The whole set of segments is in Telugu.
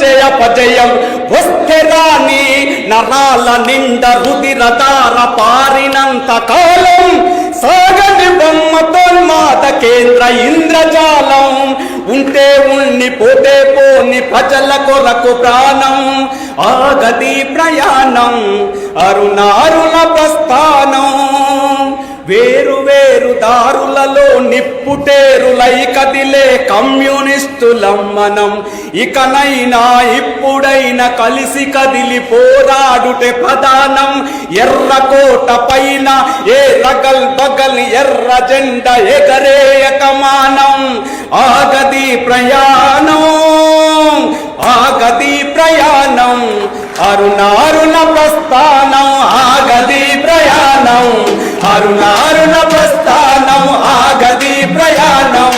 సంశయ పజయం వస్తే రాని నరాల నిండ రుదిరదార పారినంత కాలం సాగని బొమ్మతోన్మాద కేంద్ర ఇంద్రజాలం ఉంటే ఉన్ని పోతే పోని ప్రజల కొరకు ప్రాణం ఆగది ప్రయాణం అరుణారుల ప్రస్థానం వేరు వేరు దారులలో నిప్పుటేరులై కదిలే కమ్యూనిస్టులం మనం ఇకనైనా ఇప్పుడైనా కలిసి కదిలి పోరాడుటే ప్రధానం ఎర్రకోట పైన ఏ రగల్ బగల్ ఎర్ర జెండ ఎగరేయకమానం ఆగది ప్రయాణం ఆగది ప్రయాణం అరుణారుణ ప్రస్థానం ఆగది ప్రయాణం అరుణారుణ ప్రస్థానం ఆగది ప్రయాణం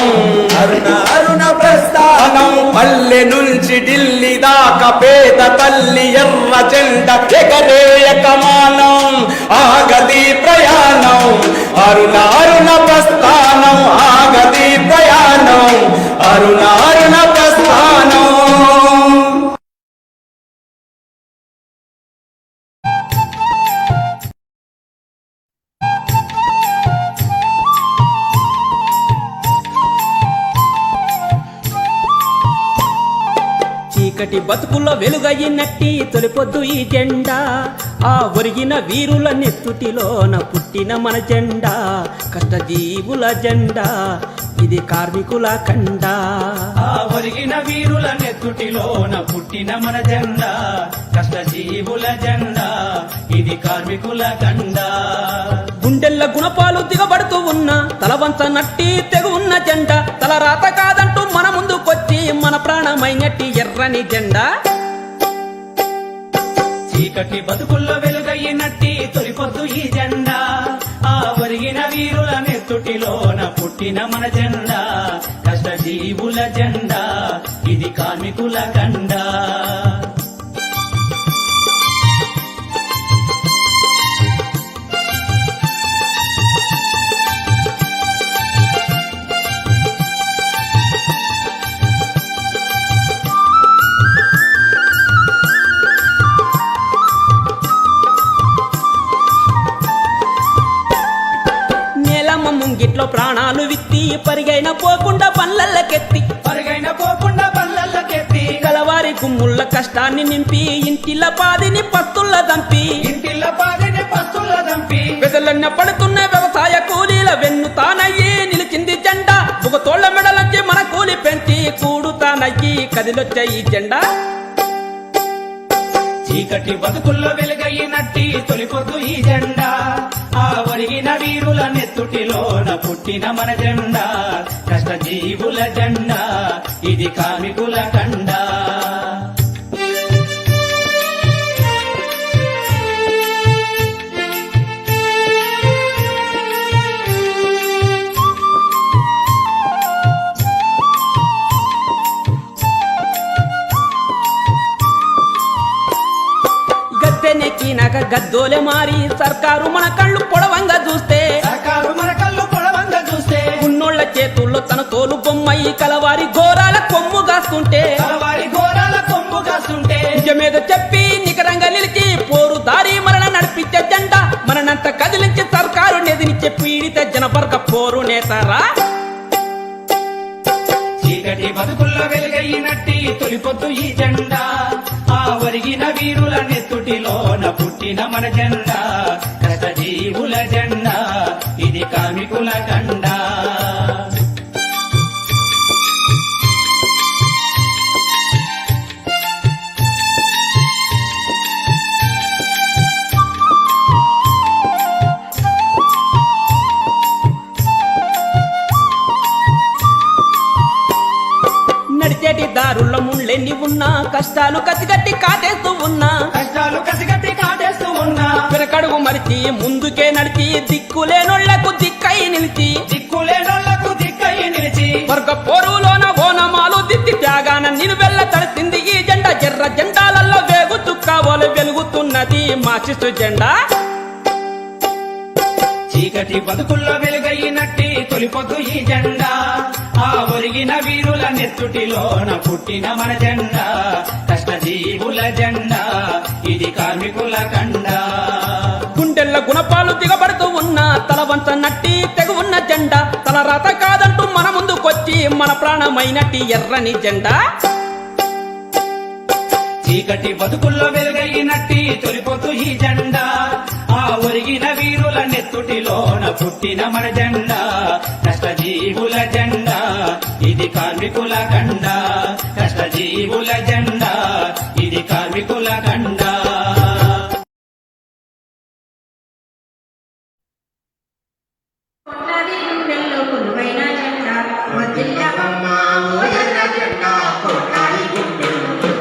అరుణారుణ ప్రస్థానం పల్లె నుంచి ఢిల్లీ దాకా పేద తల్లి ఎర్ర జెండ ఎగరేయకమానం ఆగది ప్రయాణం అరుణారుణ ప్రస్థానం ఆగది ప్రయాణం అరుణారుణ ప్రస్థానం. చీకటి బతుకుల్లో వెలుగయ్యినట్టి తొలిపొద్దు ఈ జెండా ఆ ఒరిగిన వీరుల నెత్తుటిలోన పుట్టిన మన జెండా కష్టజీవుల జెండా ఇది కార్మికుల కండా ఆ ఒరిగిన వీరుల నెత్తుటిలోన పుట్టిన మన జెండా కష్టజీవుల జెండా ఇది కార్మికుల కండా గుండెల్ల గుణపాలు దిగబడుతూ ఉన్న తలవంచ నట్టి తెగు ఉన్న జెండా తల రాత కాదంటూ మన ముందుకొచ్చి మన ప్రాణమైనట్టి ఎర్రని జెండా చీకటి బతుకుల్లో వెలుగయ్యినట్టి తొలిపొద్దు ఈ జెండా ఆ ఒరిగిన వీరుల నెత్తుటిలోన పుట్టిన మన జెండా కష్టజీవుల జెండా ఇది కార్మికుల కండా ముంగిట్లో ప్రాణాలు విత్తి పరిగైన పోకుండా పల్లెల్లకెత్తి కలవారి గుమ్ముళ్ళ కష్టాన్ని నింపి ఇంటిల పాదిని పస్తుల్ల దంపి పెదలన్న పడుతున్న వ్యవసాయ కూలీల వెన్ను తానయ్యి నిలిచింది జెండా బుగతోళ్ల మెడలొచ్చి మన కూలి పెంచి కూడు తానయ్యి కదిలొచ్చే ఈ జెండా చీకటి బతుకుల్లో వెలుగయ్యినట్టి తొలిపొద్దు ఈ జెండా ఆ ఒరిగిన వీరుల నెత్తుటిలోన పుట్టిన మన జెండా కష్టజీవుల జెండా ఇది కార్మికుల కండా నెక్కినాక గద్దోలే మారి సర్కారు మన కళ్ళు పొడవంగా చూస్తే ఉన్నోళ్ల చేతుల్లో తన తోలు బొమ్మయి కలవారి ఘోరాల కొమ్ము కాస్తుంటే నిజమేదో చెప్పి నికరంగా నిలిచి పోరు దారి మరణ నడిపించే జెండా మననంత కదిలించి సర్కారు నెదినిచ్చే పీడిత జనవర్గ పోరు నేతారా చీకటి బతుకుల్లో వెలుగయ్యినట్టి తొలిపొద్దు ఈ జెండా ఆ ఒరిగిన వీరుల నెత్తుటిలోన పుట్టిన మన జెండా కష్టజీవుల జెండా ఇది కార్మికుల కండా నడిచేటి దారుల్లో ముళ్ళెన్ని ఉన్నా కష్టాలు కసిగట్టి కాటేస్తూ ఉన్నా వెనకడుగు మరిచి ముందుకే నడిచి దిక్కులేనోళ్లకు దిక్కై నిలిచి వర్గ పోరులోన ఓనమాలు దిత్తి త్యాగాన నిలువెల్ల తడిసింది ఈ జెండా ఎర్ర జెండాలలో వేగు చుక్కావోలు వెలుగుతున్నది మార్క్సిస్టు జెండా చీకటి బతుకుల్లో వెలుగయ్యినట్టి తొలిపొద్దు ఈ జెండా ఆ ఒరిగిన వీరుల నెత్తుటిలోన పుట్టిన మన జెండా జెండా ఇది కార్మికుల కండా గుండెల్ల గుణపాలు దిగబడుతూ ఉన్న తలవంత నట్టి తెగు ఉన్న జెండా తల రాత కాదంటూ మన ముందుకొచ్చి మన ప్రాణమైనట్టి ఎర్రని జెండా చీకటి బతుకుల్లో వెలుగైనట్టి తొలిపోతూ ఈ జెండా ఆ ఒరిగిన వీరుల నెత్తుటిలోన పుట్టిన మన జెండా కష్టజీవుల జెండా ఇది కార్మికుల కండా కష్టజీవుల జెండా ఇది కార్మికుల కండా కొట్లాడి గుండెల్లో కొలువైన జెండా వర్ధిల్లవమ్మ ఓ ఎర్ర జెండా కొట్లాడి గుండెల్లో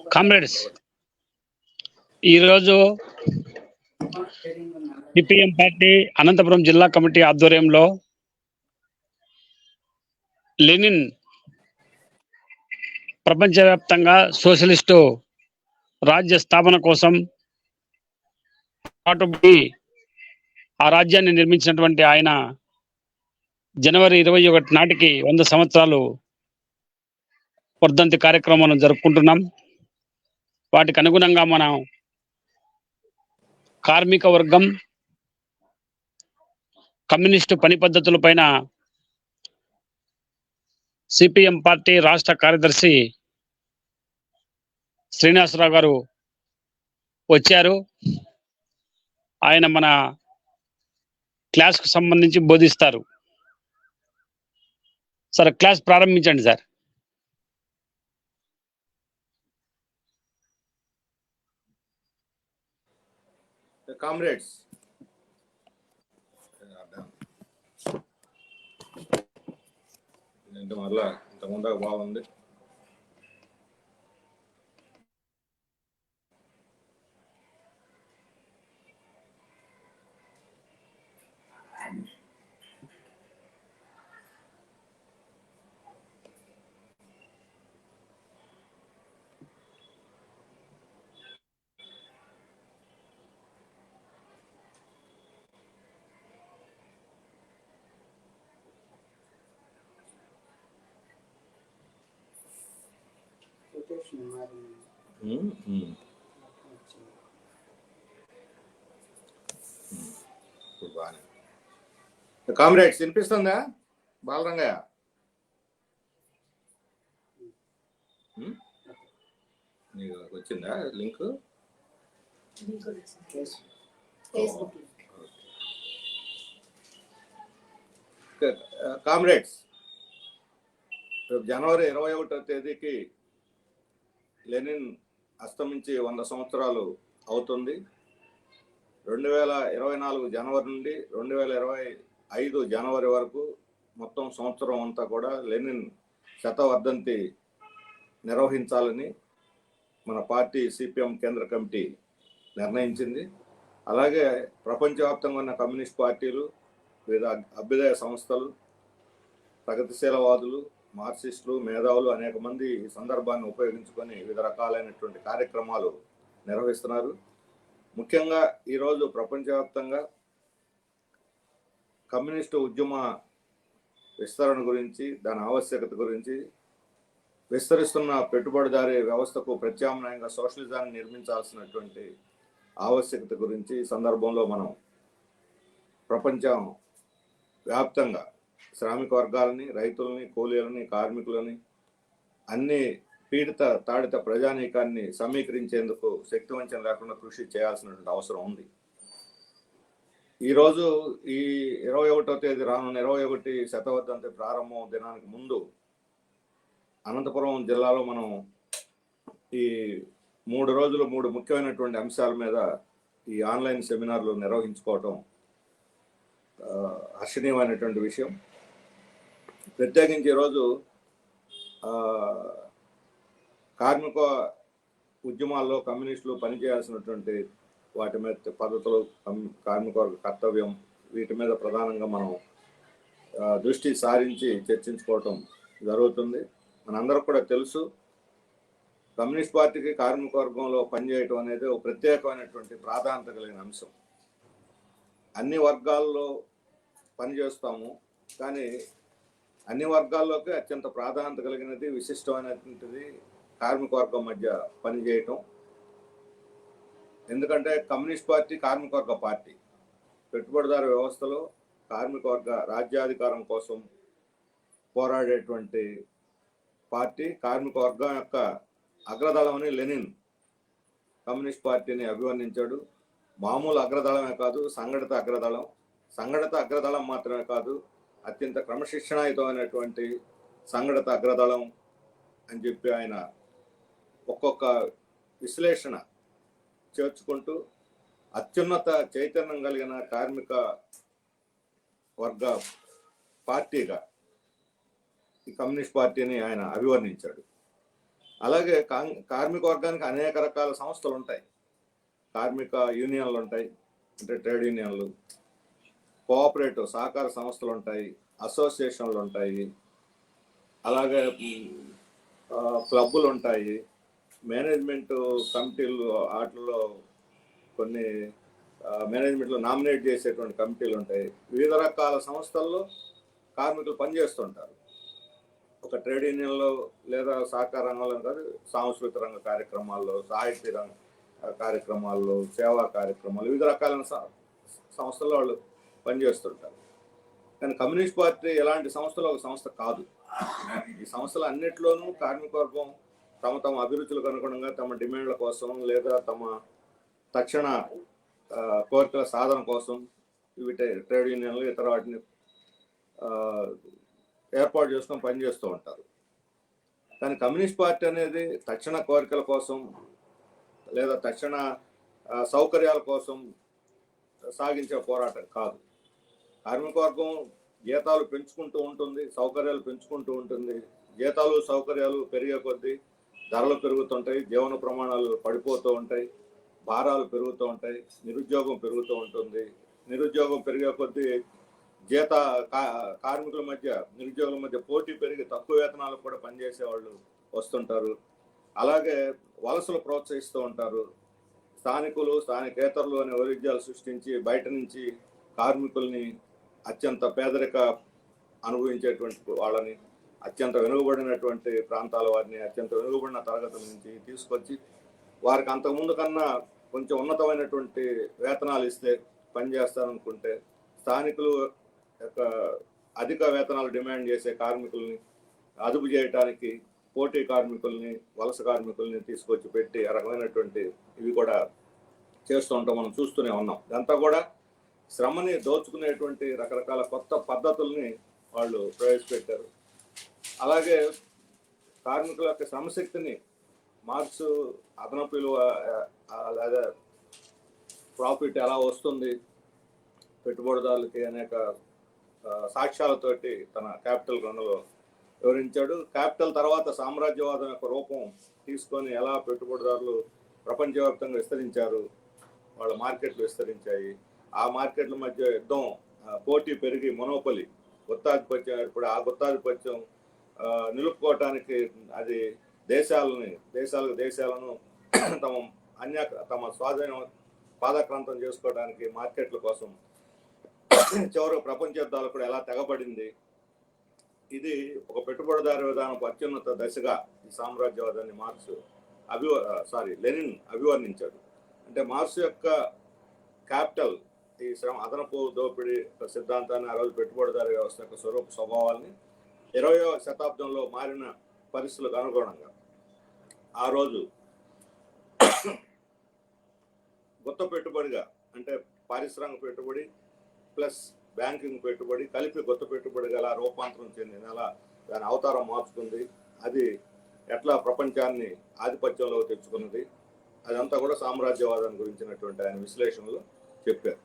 కామ్రేడ్స్, ఈరోజు సిపిఎం పార్టీ అనంతపురం జిల్లా కమిటీ ఆధ్వర్యంలో లెనిన్ ప్రపంచవ్యాప్తంగా సోషలిస్టు రాజ్య స్థాపన కోసం పాటుపడి ఆ రాజ్యాన్ని నిర్మించినటువంటి ఆయన జనవరి 21 నాటికి 100 సంవత్సరాలు వర్ధంతి కార్యక్రమాలను జరుపుకుంటున్నాం. వాటికి అనుగుణంగా మనం కార్మిక వర్గం కమ్యూనిస్టు పని పద్ధతులపైన సిపిఎం పార్టీ రాష్ట్ర కార్యదర్శి శ్రీనివాసరావు గారు వచ్చారు. ఆయన మన క్లాస్కు సంబంధించి బోధిస్తారు. సార్ క్లాస్ ప్రారంభించండి సార్. కామ్రేడ్స్, మళ్ళా ఇంతకుముందు బాగుంది. కామ్రేడ్స్ వినిపిస్తుందా బాలరంగయ్య? నీకు వచ్చిందా లింక్? కామ్రేడ్స్, జనవరి 21వ తేదీకి లెనిన్ అస్తమించి 100 సంవత్సరాలు అవుతుంది. 2024 జనవరి నుండి 2025 జనవరి వరకు మొత్తం సంవత్సరం అంతా కూడా లెనిన్ శతవర్ధంతి నిర్వహించాలని మన పార్టీ సిపిఎం కేంద్ర కమిటీ నిర్ణయించింది. అలాగే ప్రపంచవ్యాప్తంగా ఉన్న కమ్యూనిస్ట్ పార్టీలు, వివిధ అభ్యుదయ సంస్థలు, ప్రగతిశీలవాదులు, మార్క్సిస్టులు, మేధావులు అనేక మంది ఈ సందర్భాన్ని ఉపయోగించుకొని వివిధ రకాలైనటువంటి కార్యక్రమాలు నిర్వహిస్తున్నారు. ముఖ్యంగా ఈరోజు ప్రపంచవ్యాప్తంగా కమ్యూనిస్టు ఉద్యమ విస్తరణ గురించి, దాని ఆవశ్యకత గురించి, విస్తరిస్తున్న పెట్టుబడిదారీ వ్యవస్థకు ప్రత్యామ్నాయంగా సోషలిజాన్ని నిర్మించాల్సినటువంటి ఆవశ్యకత గురించి ఈ సందర్భంలో మనం ప్రపంచం వ్యాప్తంగా శ్రామిక వర్గాలని, రైతులని, కూలీలని, కార్మికులని, అన్ని పీడిత తాడిత ప్రజానీకాన్ని సమీకరించేందుకు శక్తివంచన లేకుండా కృషి చేయాల్సినటువంటి అవసరం ఉంది. ఈరోజు ఈ 21వ తేదీ రానున్న 21 శతవర్ధంతి ప్రారంభం దినానికి ముందు అనంతపురం జిల్లాలో మనం ఈ 3 రోజులు 3 ముఖ్యమైనటువంటి అంశాల మీద ఈ ఆన్లైన్ సెమినార్లు నిర్వహించుకోవటం హర్షణీయమైనటువంటి విషయం. ప్రత్యేకించి ఈరోజు కార్మిక ఉద్యమాల్లో కమ్యూనిస్టులు పనిచేయాల్సినటువంటి వాటి మీద పద్ధతులు, కార్మిక వర్గ కర్తవ్యం, వీటి మీద ప్రధానంగా మనం దృష్టి సారించి చర్చించుకోవటం జరుగుతుంది. మనందరికి కూడా తెలుసు, కమ్యూనిస్ట్ పార్టీకి కార్మిక వర్గంలో పనిచేయటం అనేది ఒక ప్రత్యేకమైనటువంటి ప్రాధాన్యత కలిగిన అంశం. అన్ని వర్గాల్లో పనిచేస్తాము, కానీ అన్ని వర్గాల్లోకి అత్యంత ప్రాధాన్యత కలిగినది, విశిష్టమైనటువంటిది కార్మిక వర్గం మధ్య పనిచేయటం. ఎందుకంటే కమ్యూనిస్ట్ పార్టీ కార్మిక వర్గ పార్టీ. పెట్టుబడిదారు వ్యవస్థలో కార్మిక వర్గ రాజ్యాధికారం కోసం పోరాడేటువంటి పార్టీ. కార్మిక వర్గం యొక్క అగ్రదళం అని లెనిన్ కమ్యూనిస్ట్ పార్టీని అభివర్ణించాడు. మామూలు అగ్రదళమే కాదు, సంఘటిత అగ్రదళం. సంఘటిత అగ్రదళం మాత్రమే కాదు, అత్యంత క్రమశిక్షణాయుతమైనటువంటి సంఘటిత అగ్రదళం అని చెప్పి ఆయన ఒక్కొక్క విశ్లేషణ చేర్చుకుంటూ అత్యున్నత చైతన్యం కలిగిన కార్మిక వర్గ పార్టీగా ఈ కమ్యూనిస్ట్ పార్టీని ఆయన అభివర్ణించాడు. అలాగే కార్మిక వర్గానికి అనేక రకాల సంస్థలు ఉంటాయి. కార్మిక యూనియన్లు ఉంటాయి, అంటే ట్రేడ్ యూనియన్లు, కోఆపరేటివ్ సహకార సంస్థలు ఉంటాయి, అసోసియేషన్లు ఉంటాయి, అలాగే క్లబ్బులు ఉంటాయి, మేనేజ్మెంట్ కమిటీలు, వాటిలో కొన్ని మేనేజ్మెంట్లో నామినేట్ చేసేటువంటి కమిటీలు ఉంటాయి. వివిధ రకాల సంస్థల్లో కార్మికులు పనిచేస్తుంటారు. ఒక ట్రేడ్ యూనియన్లో లేదా సహకార రంగంలో కాదు, సాంస్కృతిక రంగ కార్యక్రమాల్లో, సాహిత్య రంగ కార్యక్రమాల్లో, సేవా కార్యక్రమాలు, వివిధ రకాలైన సంస్థల్లో వాళ్ళు పనిచేస్తుంటారు. కానీ కమ్యూనిస్ట్ పార్టీ ఎలాంటి సంస్థలో ఒక సంస్థ కాదు. ఈ సంస్థలు అన్నిట్లోనూ కార్మిక వర్గం తమ తమ అభిరుచులకు అనుగుణంగా తమ డిమాండ్ల కోసం లేదా తమ తక్షణ కోరికల సాధన కోసం ఇవి ట్రేడ్ యూనియన్లు ఇతర వాటిని ఏర్పాటు చేసుకొని పనిచేస్తూ ఉంటారు. కానీ కమ్యూనిస్ట్ పార్టీ అనేది తక్షణ కోరికల కోసం లేదా తక్షణ సౌకర్యాల కోసం సాగించే పోరాటం కాదు. కార్మిక వర్గం జీతాలు పెంచుకుంటూ ఉంటుంది, సౌకర్యాలు పెంచుకుంటూ ఉంటుంది. జీతాలు సౌకర్యాలు పెరిగే కొద్దీ ధరలు పెరుగుతుంటాయి, జీవన ప్రమాణాలు పడిపోతూ ఉంటాయి, భారాలు పెరుగుతూ ఉంటాయి, నిరుద్యోగం పెరుగుతూ ఉంటుంది. నిరుద్యోగం పెరిగే కొద్దీ కార్మికుల మధ్య నిరుద్యోగుల మధ్య పోటీ పెరిగి తక్కువ వేతనాలకు కూడా పనిచేసే వాళ్ళు వస్తుంటారు. అలాగే వలసలు ప్రోత్సహిస్తూ ఉంటారు. స్థానికులు స్థానికేతరులు అనే వైరుధ్యాలు సృష్టించి బయట నుంచి కార్మికుల్ని అత్యంత పేదరిక అనుభవించేటువంటి వాళ్ళని, అత్యంత వెనుకబడినటువంటి ప్రాంతాల వారిని, అత్యంత వెనుకబడిన తరగతుల నుంచి తీసుకొచ్చి వారికి అంతకుముందు కన్నా కొంచెం ఉన్నతమైనటువంటి వేతనాలు ఇస్తే పనిచేస్తారనుకుంటే స్థానికులు యొక్క అధిక వేతనాలు డిమాండ్ చేసే కార్మికుల్ని అదుపు చేయడానికి పోటీ కార్మికుల్ని, వలస కార్మికుల్ని తీసుకొచ్చి పెట్టి ఆ రకమైనటువంటి ఇవి కూడా చేస్తూ ఉంటాం, మనం చూస్తూనే ఉన్నాం. ఇదంతా కూడా శ్రమని దోచుకునేటువంటి రకరకాల కొత్త పద్ధతుల్ని వాళ్ళు ప్రవేశపెట్టారు. అలాగే కార్మికుల యొక్క శ్రమశక్తిని మార్క్స్ అదనపు విలువ లేదా ప్రాఫిట్ ఎలా వస్తుంది పెట్టుబడిదారులకి అనేక సాక్ష్యాలతోటి తన క్యాపిటల్ గ్రంథంలో వివరించాడు. క్యాపిటల్ తర్వాత సామ్రాజ్యవాదం యొక్క రూపం తీసుకొని ఎలా పెట్టుబడిదారులు ప్రపంచవ్యాప్తంగా విస్తరించారు, వాళ్ళ మార్కెట్లు విస్తరించాయి, ఆ మార్కెట్ల మధ్య యుద్ధం, పోటీ పెరిగి మొనోపలి గుత్తాధిపత్యం ఏర్పడి ఆ గుత్తాధిపత్యం నిలుపుకోవటానికి అది దేశాలను తమ స్వాధీనం పాదక్రాంతం చేసుకోవడానికి మార్కెట్ల కోసం చివరికి ప్రపంచ యుద్ధాలు కూడా ఎలా తెగబడింది. ఇది ఒక పెట్టుబడిదారు విధానం అత్యున్నత దశగా ఈ సామ్రాజ్యవాదాన్ని లెనిన్ అభివర్ణించాడు. అంటే మార్క్స్ యొక్క క్యాపిటల్ ఈ అదనపు దోపిడీ సిద్ధాంతాన్ని, ఆ రోజు పెట్టుబడిదారు వ్యవస్థ యొక్క స్వభావాల్ని 20వ శతాబ్దంలో మారిన పరిస్థితులకు అనుగుణంగా ఆ రోజు కొత్త పెట్టుబడిగా, అంటే పారిశ్రామిక పెట్టుబడి ప్లస్ బ్యాంకింగ్ పెట్టుబడి కలిపి కొత్త పెట్టుబడిగా ఎలా రూపాంతరం చెందింది, అలా దాని అవతారం మార్చుకుంది, అది ఎట్లా ప్రపంచాన్ని ఆధిపత్యంలో తెచ్చుకున్నది, అదంతా కూడా సామ్రాజ్యవాదాన్ని గురించినటువంటి ఆయన విశ్లేషణలో చెప్పారు.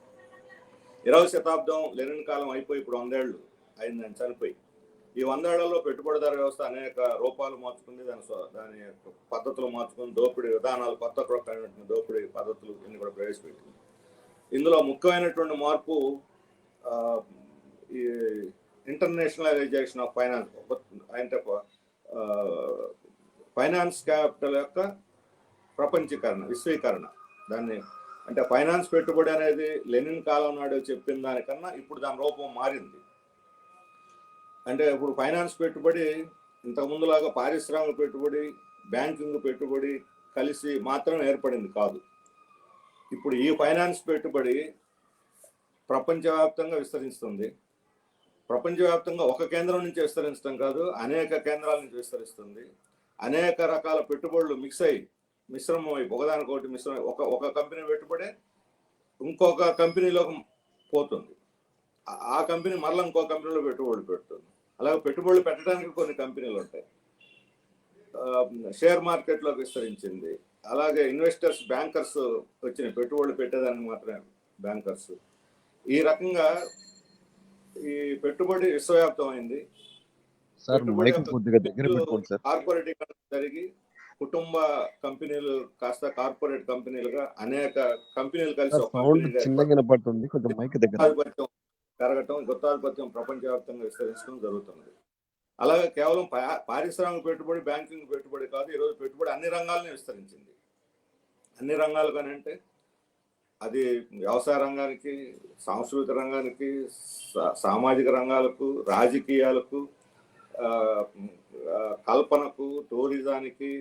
20వ శతాబ్దం లెనిన్ కాలం అయిపోయి ఇప్పుడు 100 ఏళ్ళు అయింది ఆయన చనిపోయి. ఈ 100 ఏళ్లలో పెట్టుబడిదారు వ్యవస్థ అనేక రూపాలు మార్చుకుంది, దాని యొక్క పద్ధతులు మార్చుకుని దోపిడీ విధానాలు, కొత్త రకమైనటువంటి దోపిడీ పద్ధతులు ఇన్ని కూడా ప్రవేశపెట్టింది. ఇందులో ముఖ్యమైనటువంటి మార్పు ఈ ఇంటర్నేషనలైజేషన్ ఆఫ్ ఫైనాన్స్, అంటే ఫైనాన్స్ క్యాపిటల్ యొక్క ప్రపంచీకరణ, విశ్వీకరణ. దాన్ని అంటే ఫైనాన్స్ పెట్టుబడి అనేది లెనిన్ కాలం నాడు చెప్పిన దానికన్నా ఇప్పుడు దాని రూపం మారింది. అంటే ఇప్పుడు ఫైనాన్స్ పెట్టుబడి ఇంతకు ముందులాగా పారిశ్రామిక పెట్టుబడి, బ్యాంకింగ్ పెట్టుబడి కలిసి మాత్రం ఏర్పడింది కాదు. ఇప్పుడు ఈ ఫైనాన్స్ పెట్టుబడి ప్రపంచవ్యాప్తంగా విస్తరిస్తుంది. ప్రపంచవ్యాప్తంగా ఒక కేంద్రం నుంచి విస్తరించడం కాదు, అనేక కేంద్రాల నుంచి విస్తరిస్తుంది. అనేక రకాల పెట్టుబడులు మిశ్రమం అయి ఒకదానికొకటి మిశ్రమం, ఒక కంపెనీ పెట్టుబడే ఇంకొక కంపెనీలోకి పోతుంది, ఆ కంపెనీ మరలా ఇంకో కంపెనీలో పెట్టుబడులు పెడుతుంది. అలాగే పెట్టుబడులు పెట్టడానికి కొన్ని కంపెనీలు ఉంటాయి. షేర్ మార్కెట్లోకి విస్తరించింది. అలాగే ఇన్వెస్టర్స్, బ్యాంకర్స్ వచ్చినాయి, పెట్టుబడులు పెట్టేదానికి మాత్రమే బ్యాంకర్స్. ఈ రకంగా ఈ పెట్టుబడి విశ్వవ్యాప్తం అయింది. కార్పొరేటీకరణ జరిగి కుటుంబ కంపెనీలు కాస్త కార్పొరేట్ కంపెనీలుగా అనేక కంపెనీలు కలిసి పెరగటం, గుత్తాధిపత్యం ప్రపంచవ్యాప్తంగా విస్తరించడం జరుగుతున్నది. అలాగే కేవలం పారిశ్రామిక పెట్టుబడి, బ్యాంకింగ్ పెట్టుబడి కాదు, ఈరోజు పెట్టుబడి అన్ని రంగాలని విస్తరించింది. అన్ని రంగాలు కానీ అంటే అది వ్యవసాయ రంగానికి, సాంస్కృతిక రంగానికి, సామాజిక రంగాలకు, రాజకీయాలకు, కల్పనకు, టూరిజానికి,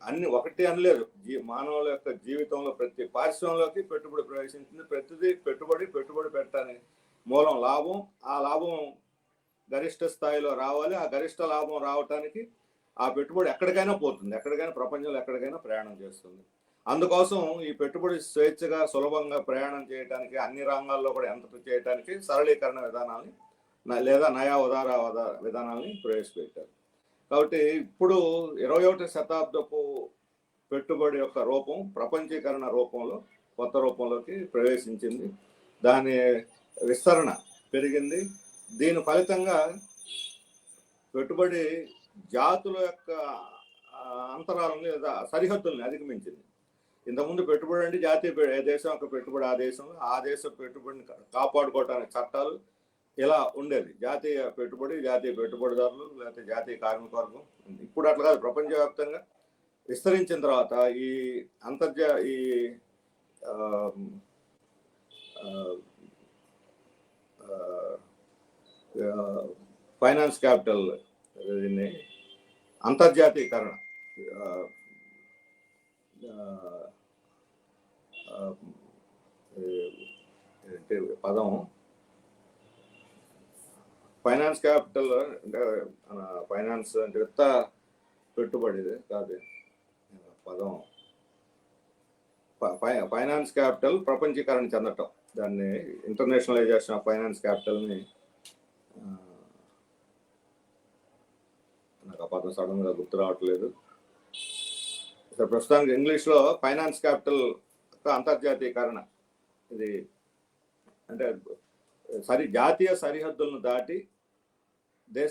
అన్ని ఒకటి అనలేరు. మానవుల యొక్క జీవితంలో ప్రతి పారిశ్రమంలోకి పెట్టుబడి ప్రవేశించింది. ప్రతిదీ పెట్టుబడి పెట్టడానికి మూలం లాభం. ఆ లాభం గరిష్ట స్థాయిలో రావాలి. ఆ గరిష్ట లాభం రావటానికి ఆ పెట్టుబడి ఎక్కడికైనా పోతుంది, ఎక్కడికైనా ప్రపంచంలో ఎక్కడికైనా ప్రయాణం చేస్తుంది. అందుకోసం ఈ పెట్టుబడి స్వేచ్ఛగా సులభంగా ప్రయాణం చేయడానికి అన్ని రంగాల్లో కూడా ఎంత చేయడానికి సరళీకరణ విధానాన్ని లేదా నయా ఉదార విధానాన్ని ప్రవేశపెట్టారు. కాబట్టి ఇప్పుడు 21వ శతాబ్దపు పెట్టుబడి యొక్క రూపం ప్రపంచీకరణ రూపంలో కొత్త రూపంలోకి ప్రవేశించింది. దాని విస్తరణ పెరిగింది. దీని ఫలితంగా పెట్టుబడి జాతుల యొక్క అంతరాలని లేదా సరిహద్దుల్ని అధిగమించింది. ఇంతకుముందు పెట్టుబడి అంటే జాతీయ ఏ దేశం యొక్క పెట్టుబడి ఆ దేశంలో ఆ దేశ పెట్టుబడిని కాపాడుకోవటానికి చట్టాలు ఇలా ఉండేది. జాతీయ పెట్టుబడి, జాతీయ పెట్టుబడిదారులు, లేకపోతే జాతీయ కార్మిక వర్గం. ఇప్పుడు అట్లా కాదు, ప్రపంచవ్యాప్తంగా విస్తరించిన తర్వాత ఈ ఈ ఫైనాన్స్ క్యాపిటల్, దీన్ని అంతర్జాతీయకరణ పదం ఫైనాన్స్ క్యాపిటల్ అంటే ఫైనాన్స్ అంటే విత్త పెట్టుబడి కాదు పదం. ఫైనాన్స్ క్యాపిటల్ ప్రపంచీకరణ చెందటం, దాన్ని ఇంటర్నేషనలైజేషన్ ఆఫ్ ఫైనాన్స్ క్యాపిటల్ని నాకు ఆ పదం సడన్గా గుర్తు రావట్లేదు. ప్రస్తుతానికి ఇంగ్లీష్లో ఫైనాన్స్ క్యాపిటల్ అంతర్జాతీయకరణ, ఇది అంటే జాతీయ సరిహద్దులను దాటి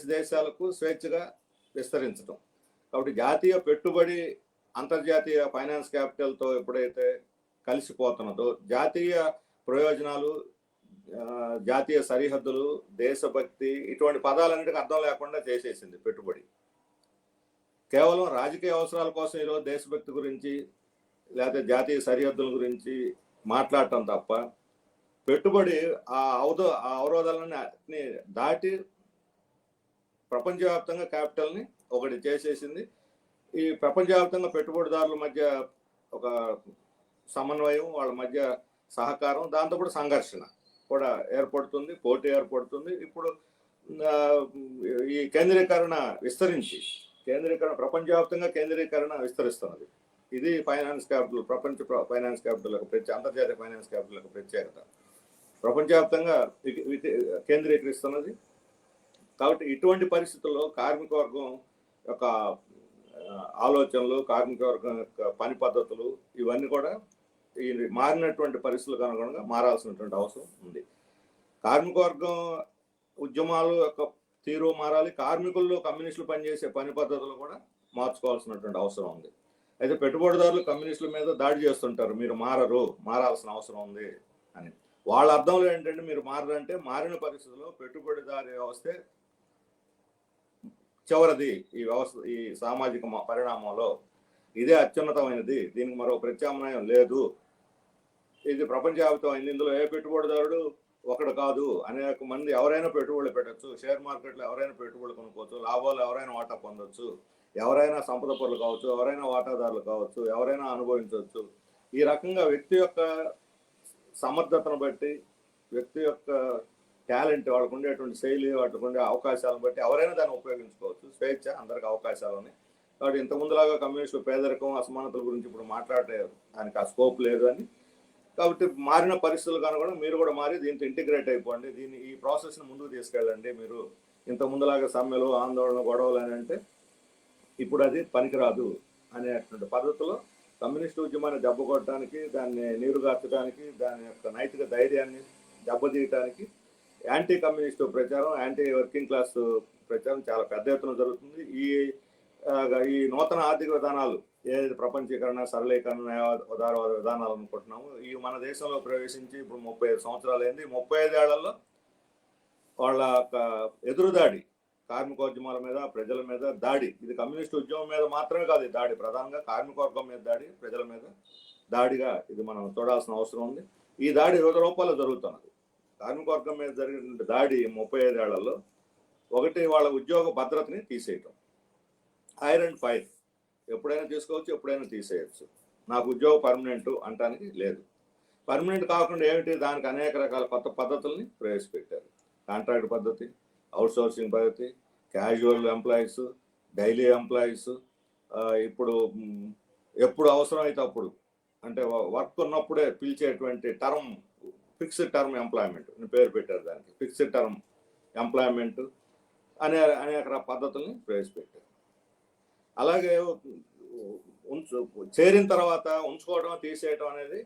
దేశాలకు స్వేచ్ఛగా విస్తరించడం. కాబట్టి జాతీయ పెట్టుబడి అంతర్జాతీయ ఫైనాన్స్ క్యాపిటల్తో ఎప్పుడైతే కలిసిపోతున్నదో జాతీయ ప్రయోజనాలు, జాతీయ సరిహద్దులు, దేశభక్తి ఇటువంటి పదాలన్నిటికీ అర్థం లేకుండా చేసేసింది పెట్టుబడి. కేవలం రాజకీయ అవసరాల కోసం ఈరోజు దేశభక్తి గురించి లేకపోతే జాతీయ సరిహద్దుల గురించి మాట్లాడటం తప్ప పెట్టుబడి ఆ అవరోధాలని దాటి ప్రపంచవ్యాప్తంగా క్యాపిటల్ని ఒకటి చేసేసింది. ఈ ప్రపంచవ్యాప్తంగా పెట్టుబడిదారుల మధ్య ఒక సమన్వయం, వాళ్ళ మధ్య సహకారం, దాంతోపాటు సంఘర్షణ కూడా ఏర్పడుతుంది, పోటీ ఏర్పడుతుంది. ఇప్పుడు ఈ కేంద్రీకరణ ప్రపంచవ్యాప్తంగా కేంద్రీకరణ విస్తరిస్తున్నది. ఇది ఫైనాన్స్ క్యాపిటల్, ప్రపంచ ఫైనాన్స్ క్యాపిటల్ అంతర్జాతీయ ఫైనాన్స్ క్యాపిటల్ యొక్క ప్రత్యేకత. ప్రపంచవ్యాప్తంగా కేంద్రీకరిస్తున్నది. కాబట్టి ఇటువంటి పరిస్థితుల్లో కార్మిక వర్గం యొక్క ఆలోచనలు, కార్మిక వర్గం యొక్క పని పద్ధతులు ఇవన్నీ కూడా ఈ మారినటువంటి పరిస్థితులకు అనుగుణంగా మారాల్సినటువంటి అవసరం ఉంది. కార్మిక వర్గం ఉద్యమాలు యొక్క తీరు మారాలి. కార్మికుల్లో కమ్యూనిస్టులు పనిచేసే పని పద్ధతులు కూడా మార్చుకోవాల్సినటువంటి అవసరం ఉంది. అయితే పెట్టుబడిదారులు కమ్యూనిస్టుల మీద దాడి చేస్తుంటారు, మీరు మారాల్సిన అవసరం ఉంది అని. వాళ్ళ అర్థంలో ఏంటంటే మీరు మారంటే మారిన పరిస్థితుల్లో పెట్టుబడిదారి వ్యవస్థే చివరిది, ఈ వ్యవస్థ ఈ సామాజిక పరిణామంలో ఇదే అత్యున్నతమైనది, దీనికి మరో ప్రత్యామ్నాయం లేదు, ఇది ప్రపంచవ్యాప్తమైంది, ఇందులో ఏ పెట్టుబడిదారుడు ఒకడు కాదు, అనేక మంది ఎవరైనా పెట్టుబడులు పెట్టచ్చు, షేర్ మార్కెట్లో ఎవరైనా పెట్టుబడులు కొనుక్కోవచ్చు, లాభాలు ఎవరైనా వాటా పొందొచ్చు, ఎవరైనా సంపద పరులు కావచ్చు, ఎవరైనా వాటాదారులు కావచ్చు, ఎవరైనా అనుభవించవచ్చు. ఈ రకంగా వ్యక్తి యొక్క సమర్థతను బట్టి, వ్యక్తి యొక్క టాలెంట్, వాళ్ళకు ఉండేటువంటి శైలి, వాళ్ళకు ఉండే అవకాశాలను బట్టి ఎవరైనా దాన్ని ఉపయోగించుకోవచ్చు. స్వేచ్ఛ, అందరికి అవకాశాలు ఉన్నాయి. కాబట్టి ఇంతకుముందులాగా కమ్యూనిస్టులు పేదరికం, అసమానతల గురించి ఇప్పుడు మాట్లాడే దానికి ఆ స్కోప్ లేదు అని. కాబట్టి మారిన పరిస్థితులు కనుక కూడా మీరు కూడా మారి దీంతో ఇంటిగ్రేట్ అయిపోండి, ఈ ప్రాసెస్ని ముందుకు తీసుకెళ్ళండి. మీరు ఇంతకుముందులాగా సమ్మెలు, ఆందోళన, గొడవలు అని అంటే ఇప్పుడు అది పనికిరాదు అనేటువంటి పద్ధతిలో కమ్యూనిస్టు ఉద్యమాన్ని దెబ్బకొట్టడానికి, దాన్ని నీరుగార్చడానికి, దాని యొక్క నైతిక ధైర్యాన్ని దెబ్బతీయటానికి యాంటీ కమ్యూనిస్టు ప్రచారం, యాంటీ వర్కింగ్ క్లాస్ ప్రచారం చాలా పెద్ద ఎత్తున జరుగుతుంది. ఈ నూతన ఆర్థిక విధానాలు ఏదైతే ప్రపంచీకరణ, సరళీకరణ, ఉదారవాద విధానాలు అనుకుంటున్నాము, ఈ మన దేశంలో ప్రవేశించి ఇప్పుడు 35 సంవత్సరాలు అయింది. 35 ఏళ్లలో వాళ్ళ ఎదురుదాడి, కార్మికోద్యమాల మీద, ప్రజల మీద దాడి, ఇది కమ్యూనిస్టు ఉద్యమం మీద మాత్రమే కాదు, ఈ దాడి ప్రధానంగా కార్మికవర్గం మీద దాడి, ప్రజల మీద దాడిగా ఇది మనం చూడాల్సిన అవసరం ఉంది. ఈ దాడి వివిధ రూపాల్లో జరుగుతున్నది. కార్మికవర్గం మీద జరిగిన దాడి 35 ఏళ్లలో ఒకటి, వాళ్ళ ఉద్యోగ భద్రతని తీసేయటం. హైర్ అండ్ ఫైర్ ఎప్పుడైనా తీసుకోవచ్చు, ఎప్పుడైనా తీసేయచ్చు. నాకు ఉద్యోగం పర్మనెంట్ అంటానికి లేదు. పర్మనెంట్ కాకుండా ఏమిటి, దానికి అనేక రకాల కొత్త పద్ధతుల్ని ప్రవేశపెట్టారు. కాంట్రాక్ట్ పద్ధతి, అవుట్ సోర్సింగ్ పద్ధతి, క్యాజువల్ ఎంప్లాయీస్, డైలీ ఎంప్లాయీస్, ఇప్పుడు ఎప్పుడు అవసరమైతే అప్పుడు, అంటే వర్క్ ఉన్నప్పుడే పిలిచేటువంటి టర్మ్, ఫిక్స్డ్ టర్మ్ ఎంప్లాయ్మెంట్ పేరు పెట్టారు దానికి, ఫిక్స్డ్ టర్మ్ ఎంప్లాయ్మెంట్ అనేక పద్ధతుల్ని ప్రవేశపెట్టారు. అలాగే చేరిన తర్వాత ఉంచుకోవడం తీసేయడం అనేది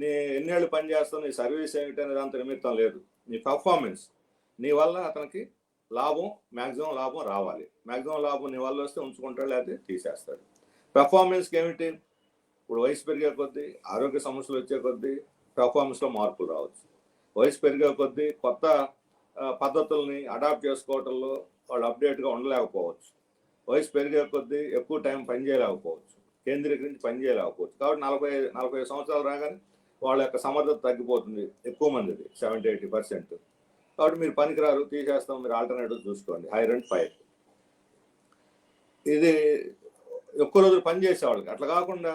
నీ ఎన్నేళ్ళు పని చేస్తావు, నీ సర్వీస్ ఏమిటి అనేది అంత నిమిత్తం లేదు. నీ పర్ఫార్మెన్స్, నీ వల్ల అతనికి లాభం, మ్యాక్సిమం లాభం రావాలి. మ్యాక్సిమం లాభం నీ వల్ల వస్తే ఉంచుకుంటాడు, లేకపోతే తీసేస్తాడు. పెర్ఫార్మెన్స్కి ఏమిటి, ఇప్పుడు వయసు పెరిగే కొద్దీ, ఆరోగ్య సమస్యలు వచ్చే కొద్దీ పెర్ఫార్మెన్స్లో మార్పులు రావచ్చు. వయసు పెరిగే కొద్దీ కొత్త పద్ధతుల్ని అడాప్ట్ చేసుకోవడంలో వాళ్ళు అప్డేట్గా ఉండలేకపోవచ్చు. వయసు పెరిగే కొద్దీ ఎక్కువ టైం పని చేయలేకపోవచ్చు, కేంద్రీకరించి పని చేయలేకపోవచ్చు. కాబట్టి 40 సంవత్సరాలు రాగానే వాళ్ళ యొక్క సమర్థత తగ్గిపోతుంది. ఎక్కువ మందిది 70-80%. కాబట్టి మీరు పనికిరారు, తీసేస్తాం, మీరు ఆల్టర్నేటివ్ చూసుకోండి, హైర్ అండ్ ఫైర్. ఇది ఎక్కువ రోజులు పని చేసేవాళ్ళకి. అట్లా కాకుండా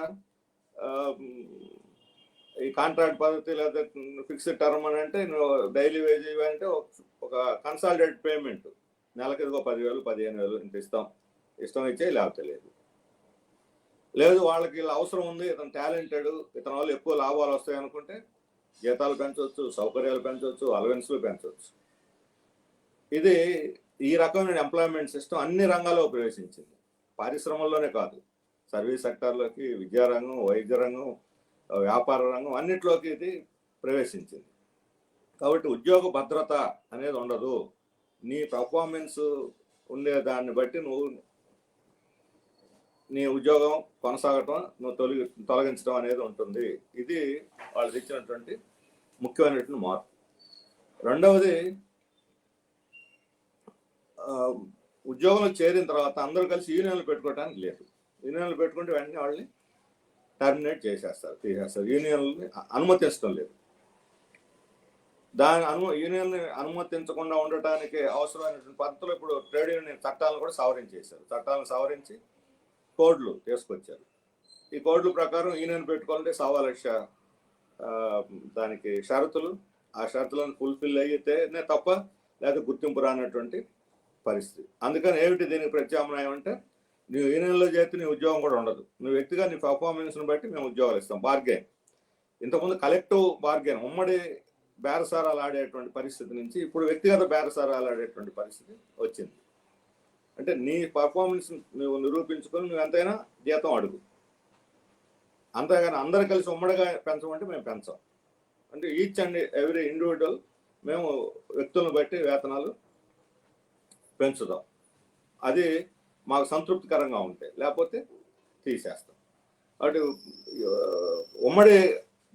ఈ కాంట్రాక్ట్ పద్ధతి లేదా ఫిక్స్డ్ టర్మ్ అని అంటే నువ్వు డైలీ వేజ్ ఇవంటే ఒక కన్సాలిడేటెడ్ పేమెంట్, నెలకి ఇదిగో 10,000 15,000 ఇంత ఇష్టం ఇచ్చే, లేకపోతే లేదు వాళ్ళకి ఇలా అవసరం ఉంది, ఇతను టాలెంటెడ్, ఇతని వల్ల ఎక్కువ లాభాలు వస్తాయి అనుకుంటే జీతాలు పెంచవచ్చు, సౌకర్యాలు పెంచవచ్చు, అలవెన్స్లు పెంచవచ్చు. ఇది ఈ రకమైన ఎంప్లాయ్మెంట్ సిస్టమ్ అన్ని రంగాల్లో ప్రవేశించింది. పరిశ్రమల్లోనే కాదు, సర్వీస్ సెక్టార్లోకి, విద్యారంగం, వైద్య రంగం, వ్యాపార రంగం అన్నిట్లోకి ఇది ప్రవేశించింది. కాబట్టి ఉద్యోగ భద్రత అనేది ఉండదు. నీ పర్ఫార్మెన్స్ ఉండే దాన్ని బట్టి నువ్వు నీ ఉద్యోగం కొనసాగటం, నువ్వు తొలగించడం అనేది ఉంటుంది. ఇది వాళ్ళు తెచ్చినటువంటి ముఖ్యమైనటువంటి మార్పు. రెండవది, ఉద్యోగంలో చేరిన తర్వాత అందరూ కలిసి యూనియన్లు పెట్టుకోవడానికి లేదు. యూనియన్లు పెట్టుకుంటే వెంటనే వాళ్ళని టర్మినేట్ చేసేస్తారు, తీసేస్తారు. యూనియన్లని అనుమతించడం లేదు. యూనియన్ని అనుమతించకుండా ఉండటానికి అవసరమైనటువంటి పద్ధతులు ఇప్పుడు ట్రేడ్ యూనియన్ చట్టాలను కూడా సవరించేశారు. చట్టాలను సవరించి కోడ్లు తీసుకొచ్చారు. ఈ కోడ్ల ప్రకారం యూనియన్ పెట్టుకోవాలంటే 1,00,000 దానికి షరతులు, ఆ షరతులను ఫుల్ఫిల్ అయితేనే తప్ప లేదా గుర్తింపు రానటువంటి పరిస్థితి. అందుకని ఏమిటి దీనికి ప్రత్యామ్నాయం అంటే, నువ్వు యూనియన్లో చేస్తే నీ ఉద్యోగం కూడా ఉండదు. నువ్వు వ్యక్తిగా నీ పర్ఫార్మెన్స్ని బట్టి మేము ఉద్యోగాలు ఇస్తాం. బార్గెన్, ఇంతకుముందు కలెక్టివ్ బార్గెన్, ఉమ్మడి బేరసారాలు ఆడేటువంటి పరిస్థితి నుంచి ఇప్పుడు వ్యక్తిగత బేరసారాలు ఆడేటువంటి పరిస్థితి వచ్చింది. అంటే నీ పర్ఫార్మెన్స్ నువ్వు నిరూపించుకొని నువ్వు ఎంతైనా జీతం అడుగు, అంతేగాని అందరూ కలిసి ఉమ్మడిగా పెంచమంటే మేము పెంచాం. అంటే ఈచ్ అండ్ ఎవ్రీ ఇండివిజువల్ మేము వ్యక్తులను బట్టి వేతనాలు పెంచుదాం. అది మాకు సంతృప్తికరంగా ఉంటాయి, లేకపోతే తీసేస్తాం. అటు ఉమ్మడి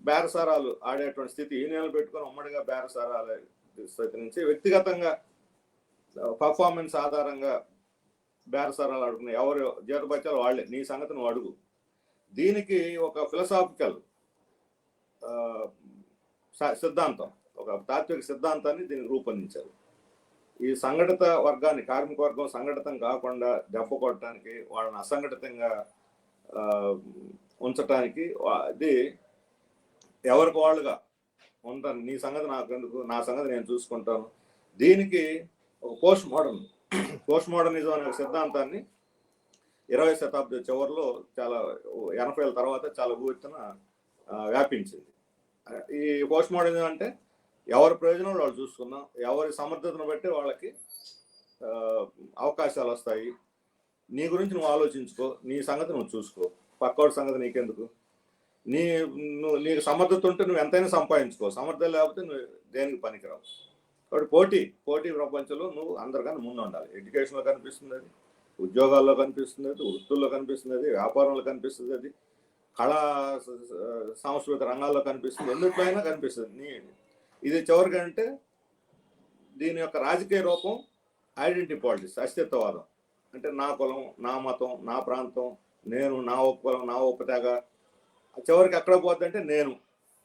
బేరసారాలు ఆడేటువంటి స్థితి, యూనియన్లు పెట్టుకొని ఉమ్మడిగా బేరసారాల స్థితి నుంచి వ్యక్తిగతంగా పర్ఫార్మెన్స్ ఆధారంగా బేరసారాలు ఆడుకున్నాయి. ఎవరు జీతపత్యాలు వాళ్ళే, నీ సంగతి నువ్వు అడుగు. దీనికి ఒక ఫిలసాఫికల్ సిద్ధాంతం, ఒక తాత్విక సిద్ధాంతాన్ని దీనికి రూపొందించారు. ఈ సంఘటిత వర్గాన్ని, కార్మిక వర్గం సంఘటితం కాకుండా దెబ్బ కొట్టడానికి, వాళ్ళని అసంఘటితంగా ఉంచడానికి, ఇది ఎవరికి వాళ్ళుగా ఉంటాను, నీ సంగతి నాకు ఎందుకు, నా సంగతి నేను చూసుకుంటాను. దీనికి ఒక పోస్ట్ మోడర్నిజం అనే సిద్ధాంతాన్ని 20వ శతాబ్ది చివరిలో చాలా 80ల తర్వాత చాలా ఉవ్వెత్తున వ్యాపించింది. ఈ పోస్ట్ మోడర్నిజం అంటే ఎవరి ప్రయోజనం వాళ్ళు చూసుకుందాం, ఎవరి సమర్థతను బట్టి వాళ్ళకి అవకాశాలు వస్తాయి. నీ గురించి నువ్వు ఆలోచించుకో, నీ సంగతి నువ్వు చూసుకో, పక్కోడి సంగతి నీకెందుకు. నీకు సమర్థత ఉంటే నువ్వు ఎంతైనా సంపాదించుకో, సమర్థత లేకపోతే నువ్వు దేనికి పనికిరావు. కాబట్టి పోటీ ప్రపంచంలో నువ్వు అందరికన్నా ముందు ఉండాలి. ఎడ్యుకేషన్లో కనిపిస్తుంది అది, ఉద్యోగాల్లో కనిపిస్తుంది అది, వృత్తుల్లో కనిపిస్తుంది అది, వ్యాపారంలో కనిపిస్తుంది అది, కళా సాంస్కృతిక రంగాల్లో కనిపిస్తుంది, ఎన్నిట్లో అయినా కనిపిస్తుంది. ఇది చివరికంటే దీని యొక్క రాజకీయ రూపం ఐడెంటిటీ పాలిటిక్స్, అస్తిత్వవాదం. అంటే నా కులం, నా మతం, నా ప్రాంతం, నేను, నా కులం, నా ఉపతేగ, చివరికి ఎక్కడ పోతుందంటే నేను,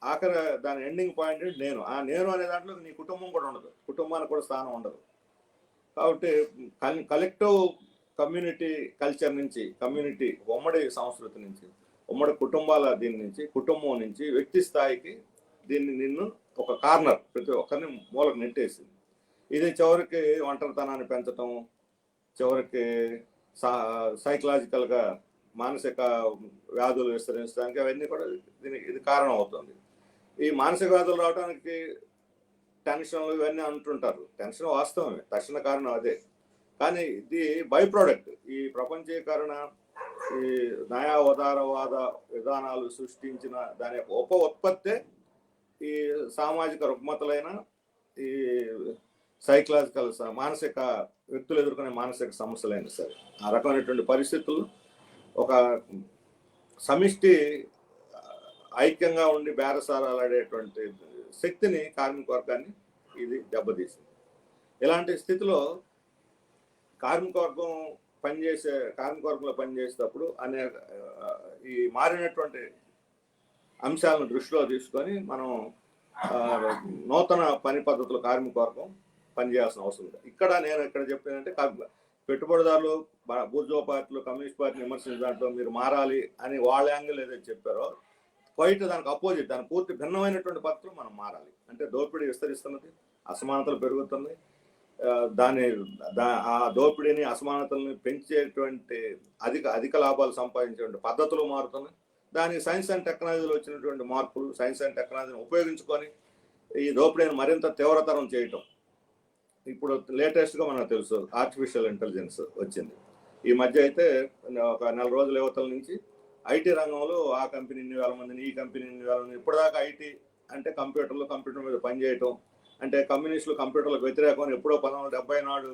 ఆఖరి దాని ఎండింగ్ పాయింట్ నేను. ఆ నేను అనే దాంట్లో నీ కుటుంబం కూడా ఉండదు, కుటుంబానికి కూడా స్థానం ఉండదు. కాబట్టి కలెక్టివ్ కమ్యూనిటీ కల్చర్ నుంచి, కమ్యూనిటీ ఉమ్మడి సంస్కృతి నుంచి, ఉమ్మడి కుటుంబాల దీని నుంచి, కుటుంబం నుంచి వ్యక్తి స్థాయికి నిన్ను ఒక కార్నర్, ప్రతి ఒక్కరిని మూలకు నెట్టేసింది. ఇది చివరికి ఒంటరితనాన్ని పెంచటం, చివరికి సైకలాజికల్గా మానసిక వ్యాధులు విస్తరించడానికి అవన్నీ కూడా ఇది కారణం అవుతుంది. ఈ మానసిక వ్యాధులు రావడానికి టెన్షన్లు ఇవన్నీ అంటుంటారు. టెన్షన్ వాస్తవమే, తక్షణ కారణం అదే. కానీ ఇది బై ప్రోడక్ట్. ఈ ప్రపంచీకరణ, ఈ నయా ఉదారవాద విధానాలు సృష్టించిన దాని యొక్క ఉప ఉత్పత్తే ఈ సామాజిక రుగ్మతలైన ఈ సైకలాజికల్ మానసిక వ్యక్తులు ఎదుర్కొనే మానసిక సమస్యలైనా సరే. ఆ రకమైనటువంటి పరిస్థితులు ఒక సమిష్టి ఐక్యంగా ఉండి బేరసారాలాడేటువంటి శక్తిని కార్మిక వర్గాన్ని ఇది దెబ్బతీసింది. ఇలాంటి స్థితిలో కార్మిక వర్గంలో పనిచేసేటప్పుడు అనేక ఈ మారినటువంటి అంశాలను దృష్టిలో తీసుకొని మనం నూతన పని పద్ధతులు కార్మిక వర్గం పనిచేయాల్సిన అవసరం ఉంది. నేను ఇక్కడ చెప్పానంటే పెట్టుబడిదారులు, బూర్జువా పార్టీలు, కమ్యూనిస్ట్ పార్టీని విమర్శించిన దాంట్లో మీరు మారాలి అని వాళ్ళ యాంగిల్ ఏదైతే చెప్పారో క్వైట్ దానికి అపోజిట్, దాని పూర్తి భిన్నమైనటువంటి పద్ధతులు మనం మారాలి. అంటే దోపిడీ విస్తరిస్తున్నది, అసమానతలు పెరుగుతున్నాయి. ఆ దోపిడీని, అసమానతల్ని పెంచేటువంటి అధిక లాభాలు సంపాదించేటువంటి పద్ధతులు మారుతున్నాయి. దానికి సైన్స్ అండ్ టెక్నాలజీలో వచ్చినటువంటి మార్పులు, సైన్స్ అండ్ టెక్నాలజీని ఉపయోగించుకొని ఈ దోపిడీని మరింత తీవ్రతరం చేయటం. ఇప్పుడు లేటెస్ట్గా మనకు తెలుసు ఆర్టిఫిషియల్ ఇంటెలిజెన్స్ వచ్చింది. ఈ మధ్య అయితే ఒక 4 రోజుల యువతల నుంచి ఐటీ రంగంలో ఆ కంపెనీ 1,000 మందిని, ఈ కంపెనీ 1,000 మంది. ఇప్పటిదాకా ఐటీ అంటే కంప్యూటర్ మీద పనిచేయటం, అంటే కమ్యూనిస్టులు కంప్యూటర్లకు వ్యతిరేకం. ఎప్పుడో 1970 నాడు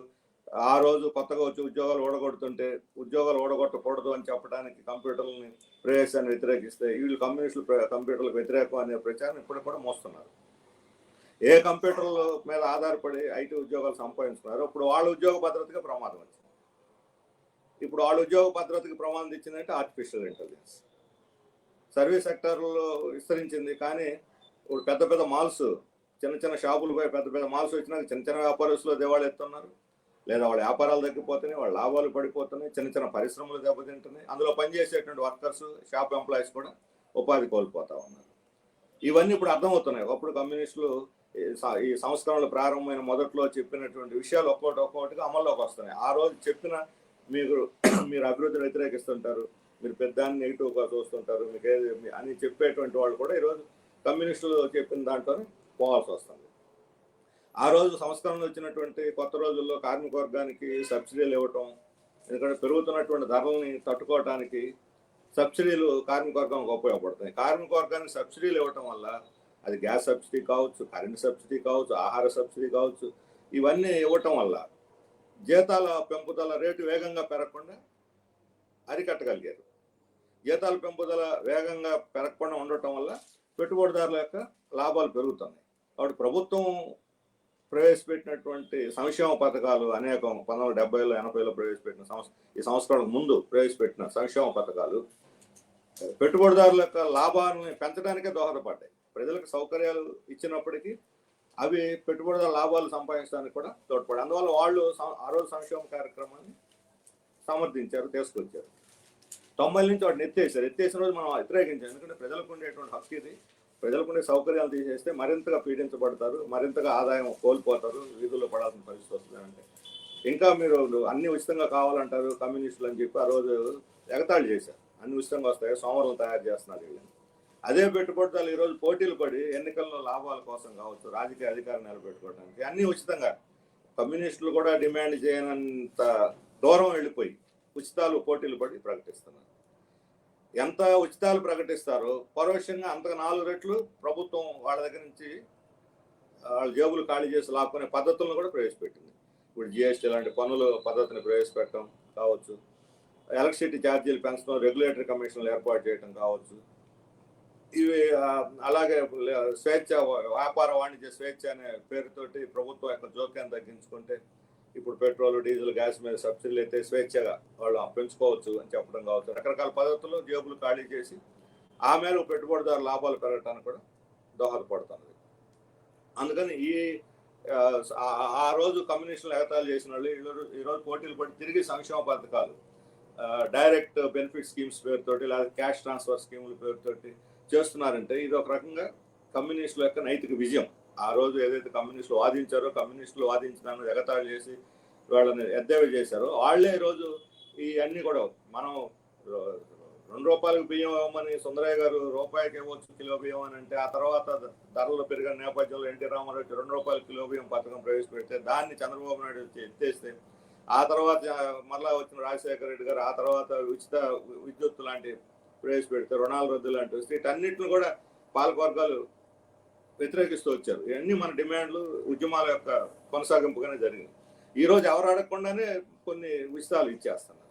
ఆ రోజు కొత్తగా వచ్చి ఉద్యోగాలు ఓడగొడుతుంటే ఉద్యోగాలు ఓడగొట్టకూడదు అని చెప్పడానికి కంప్యూటర్లని ప్రవేశాన్ని వ్యతిరేకిస్తే వీళ్ళు కమ్యూనిస్టులు కంప్యూటర్లకు వ్యతిరేకం అనే ప్రచారం ఇప్పుడు కూడా మోస్తున్నారు. ఏ కంప్యూటర్ల మీద ఆధారపడి ఐటీ ఉద్యోగాలు సంపాదించుకున్నారు, ఇప్పుడు వాళ్ళ ఉద్యోగ భద్రతగా ప్రమాదం వచ్చింది. ఇప్పుడు వాళ్ళ ఉద్యోగ భద్రతకి ప్రమాదం ఇచ్చిందంటే ఆర్టిఫిషియల్ ఇంటెలిజెన్స్. సర్వీస్ సెక్టర్లో విస్తరించింది. కానీ ఇప్పుడు పెద్ద మాల్స్, చిన్న షాపులపై పెద్ద మాల్స్ వచ్చినా చిన్న వ్యాపారస్తులు దివాళి ఎత్తున్నారు, లేదా వాళ్ళ వ్యాపారాలు తగ్గిపోతున్నాయి, వాళ్ళ లాభాలు పడిపోతున్నాయి, చిన్న పరిశ్రమలు దెబ్బతింటున్నాయి. అందులో పనిచేసేటువంటి వర్కర్స్, షాప్ ఎంప్లాయీస్ కూడా ఉపాధి కోల్పోతా ఉన్నారు. ఇవన్నీ ఇప్పుడు అర్థమవుతున్నాయి. ఒకప్పుడు కమ్యూనిస్టులు ఈ సంస్కరణలు ప్రారంభమైన మొదట్లో చెప్పినటువంటి విషయాలు ఒక్కొక్కటిగా అమల్లోకి వస్తున్నాయి. ఆ రోజు చెప్పిన మీరు అభివృద్ధిని వ్యతిరేకిస్తుంటారు, మీరు పెద్దాన్ని నెగిటివ్గా చూస్తుంటారు, మీకు అని చెప్పేటువంటి వాళ్ళు కూడా ఈరోజు కమ్యూనిస్టులు చెప్పిన దాంట్లోనే పోవాల్సి వస్తుంది. ఆ రోజు సంస్కరణలు వచ్చినటువంటి కొత్త రోజుల్లో కార్మిక వర్గానికి సబ్సిడీలు ఇవ్వటం, ఎందుకంటే పెరుగుతున్నటువంటి ధరలని తట్టుకోవడానికి సబ్సిడీలు కార్మిక వర్గానికి ఉపయోగపడుతున్నాయి. కార్మిక వర్గానికి సబ్సిడీలు ఇవ్వటం వల్ల అది గ్యాస్ సబ్సిడీ కావచ్చు, కరెంట్ సబ్సిడీ కావచ్చు, ఆహార సబ్సిడీ కావచ్చు, ఇవన్నీ ఇవ్వటం వల్ల జీతాల పెంపుదల రేటు వేగంగా పెరగకుండా అరికట్టగలిగారు. జీతాల పెంపుదల వేగంగా పెరగకుండా ఉండటం వల్ల పెట్టుబడిదారుల యొక్క లాభాలు పెరుగుతున్నాయి. కాబట్టి ప్రభుత్వం ప్రవేశపెట్టినటువంటి సంక్షేమ పథకాలు అనేకం 1970లో 80లో ప్రవేశపెట్టిన ఈ సంవత్సరాలకు ముందు ప్రవేశపెట్టిన సంక్షేమ పథకాలు పెట్టుబడిదారుల యొక్క లాభాలను పెంచడానికే దోహదపడ్డాయి. ప్రజలకు సౌకర్యాలు ఇచ్చినప్పటికీ అవి పెట్టుబడిదారుల లాభాలు సంపాదించడానికి కూడా తోడ్పడాయి. అందువల్ల వాళ్ళు ఆ రోజు సంక్షేమ కార్యక్రమాన్ని సమర్థించారు, తీసుకొచ్చారు. 90 నుంచి వాటిని ఎత్తేసిన రోజు మనం వ్యతిరేకించాం. ఎందుకంటే ప్రజలకు ఉండేటువంటి హక్కు ఇది. ప్రజలకు ఉండే సౌకర్యాలు తీసేస్తే మరింతగా పీడించబడతారు, మరింతగా ఆదాయం కోల్పోతారు, వీధుల్లో పడాల్సిన పరిస్థితి వస్తుంది. అంటే ఇంకా మీరు అన్ని ఉచితంగా కావాలంటారు కమ్యూనిస్టులు అని చెప్పి ఆ రోజు ఎగతాళి చేశారు. అన్ని ఉచితంగా వస్తాయి, సోమవారం తయారు చేస్తున్నారు వీళ్ళని. అదే పెట్టుబడిదారులు ఈరోజు పోటీలు పడి ఎన్నికల్లో లాభాల కోసం కావచ్చు, రాజకీయ అధికారం నిలబెట్టుకోవడానికి అన్ని ఉచితంగా, కమ్యూనిస్టులు కూడా డిమాండ్ చేయనంత దూరం వెళ్ళిపోయి ఉచితాలు పోటీలు పడి ప్రకటిస్తున్నారు. ఎంత ఉచితాలు ప్రకటిస్తారో పరోక్షంగా అంతకు 4 రెట్లు ప్రభుత్వం వాళ్ళ దగ్గర నుంచి వాళ్ళ జేబులు ఖాళీ చేసి లాక్కునే పద్ధతులను కూడా ప్రవేశపెట్టింది. ఇప్పుడు జిఎస్టీ లాంటి పన్నుల పద్ధతిని ప్రవేశపెట్టడం కావచ్చు, ఎలక్ట్రిసిటీ ఛార్జీలు పెంచడం, రెగ్యులేటరీ కమిషన్లు ఏర్పాటు చేయడం కావచ్చు, ఇవి అలాగే స్వేచ్ఛ, వ్యాపార వాణిజ్య స్వేచ్ఛ అనే పేరుతోటి ప్రభుత్వం యొక్క జోక్యాన్ని తగ్గించుకుంటే ఇప్పుడు పెట్రోల్, డీజిల్, గ్యాస్ మీద సబ్సిడీలు అయితే స్వేచ్ఛగా వాళ్ళు పెంచుకోవచ్చు అని చెప్పడం కావచ్చు. రకరకాల పద్ధతుల్లో జేబులు ఖాళీ చేసి ఆ మేరకు పెట్టుబడిదారు లాభాలు పెరగడానికి కూడా దోహదపడుతున్నది. అందుకని ఆ రోజు కమ్యూనిస్టులు ఎగతాళి చేసిన వాళ్ళు ఈరోజు పోటీలు పడి తిరిగి సంక్షేమ పథకాలు, డైరెక్ట్ బెనిఫిట్ స్కీమ్స్ పేరుతోటి లేదా క్యాష్ ట్రాన్స్ఫర్ స్కీముల పేరుతోటి చేస్తున్నారంటే ఇది ఒక రకంగా కమ్యూనిస్టుల యొక్క నైతిక విజయం. ఆ రోజు ఏదైతే కమ్యూనిస్టులు వాదించారో, కమ్యూనిస్టులు వాదించడాన్ని ఎగతాళి చేసి వాళ్ళని ఎద్దేవి చేశారో వాళ్ళే ఈరోజు ఇవన్నీ కూడా మనం ₹2 బియ్యం ఇవ్వమని సుందరయ్య గారు రూపాయికి ఇవ్వచ్చు కిలో బియ్యం అని అంటే, ఆ తర్వాత ధరలు పెరిగిన నేపథ్యంలో ఎన్టీ రామారావు ₹2 కిలో బియ్యం పథకం ప్రవేశపెడితే దాన్ని చంద్రబాబు నాయుడు ఎత్తేస్తే, ఆ తర్వాత మరలా వచ్చిన రాజశేఖర రెడ్డి గారు ఆ తర్వాత ఉచిత విద్యుత్ లాంటి ప్రవేశపెడితే, రుణాల రద్దు లాంటి వస్తే, వీటన్నిటిని కూడా పాలకవర్గాలు వ్యతిరేకిస్తూ వచ్చారు. ఇవన్నీ మన డిమాండ్లు ఉద్యమాల యొక్క కొనసాగింపుగానే జరిగింది. ఈరోజు ఎవరు అడగకుండానే కొన్ని ఉచితాలు ఇచ్చేస్తున్నారు.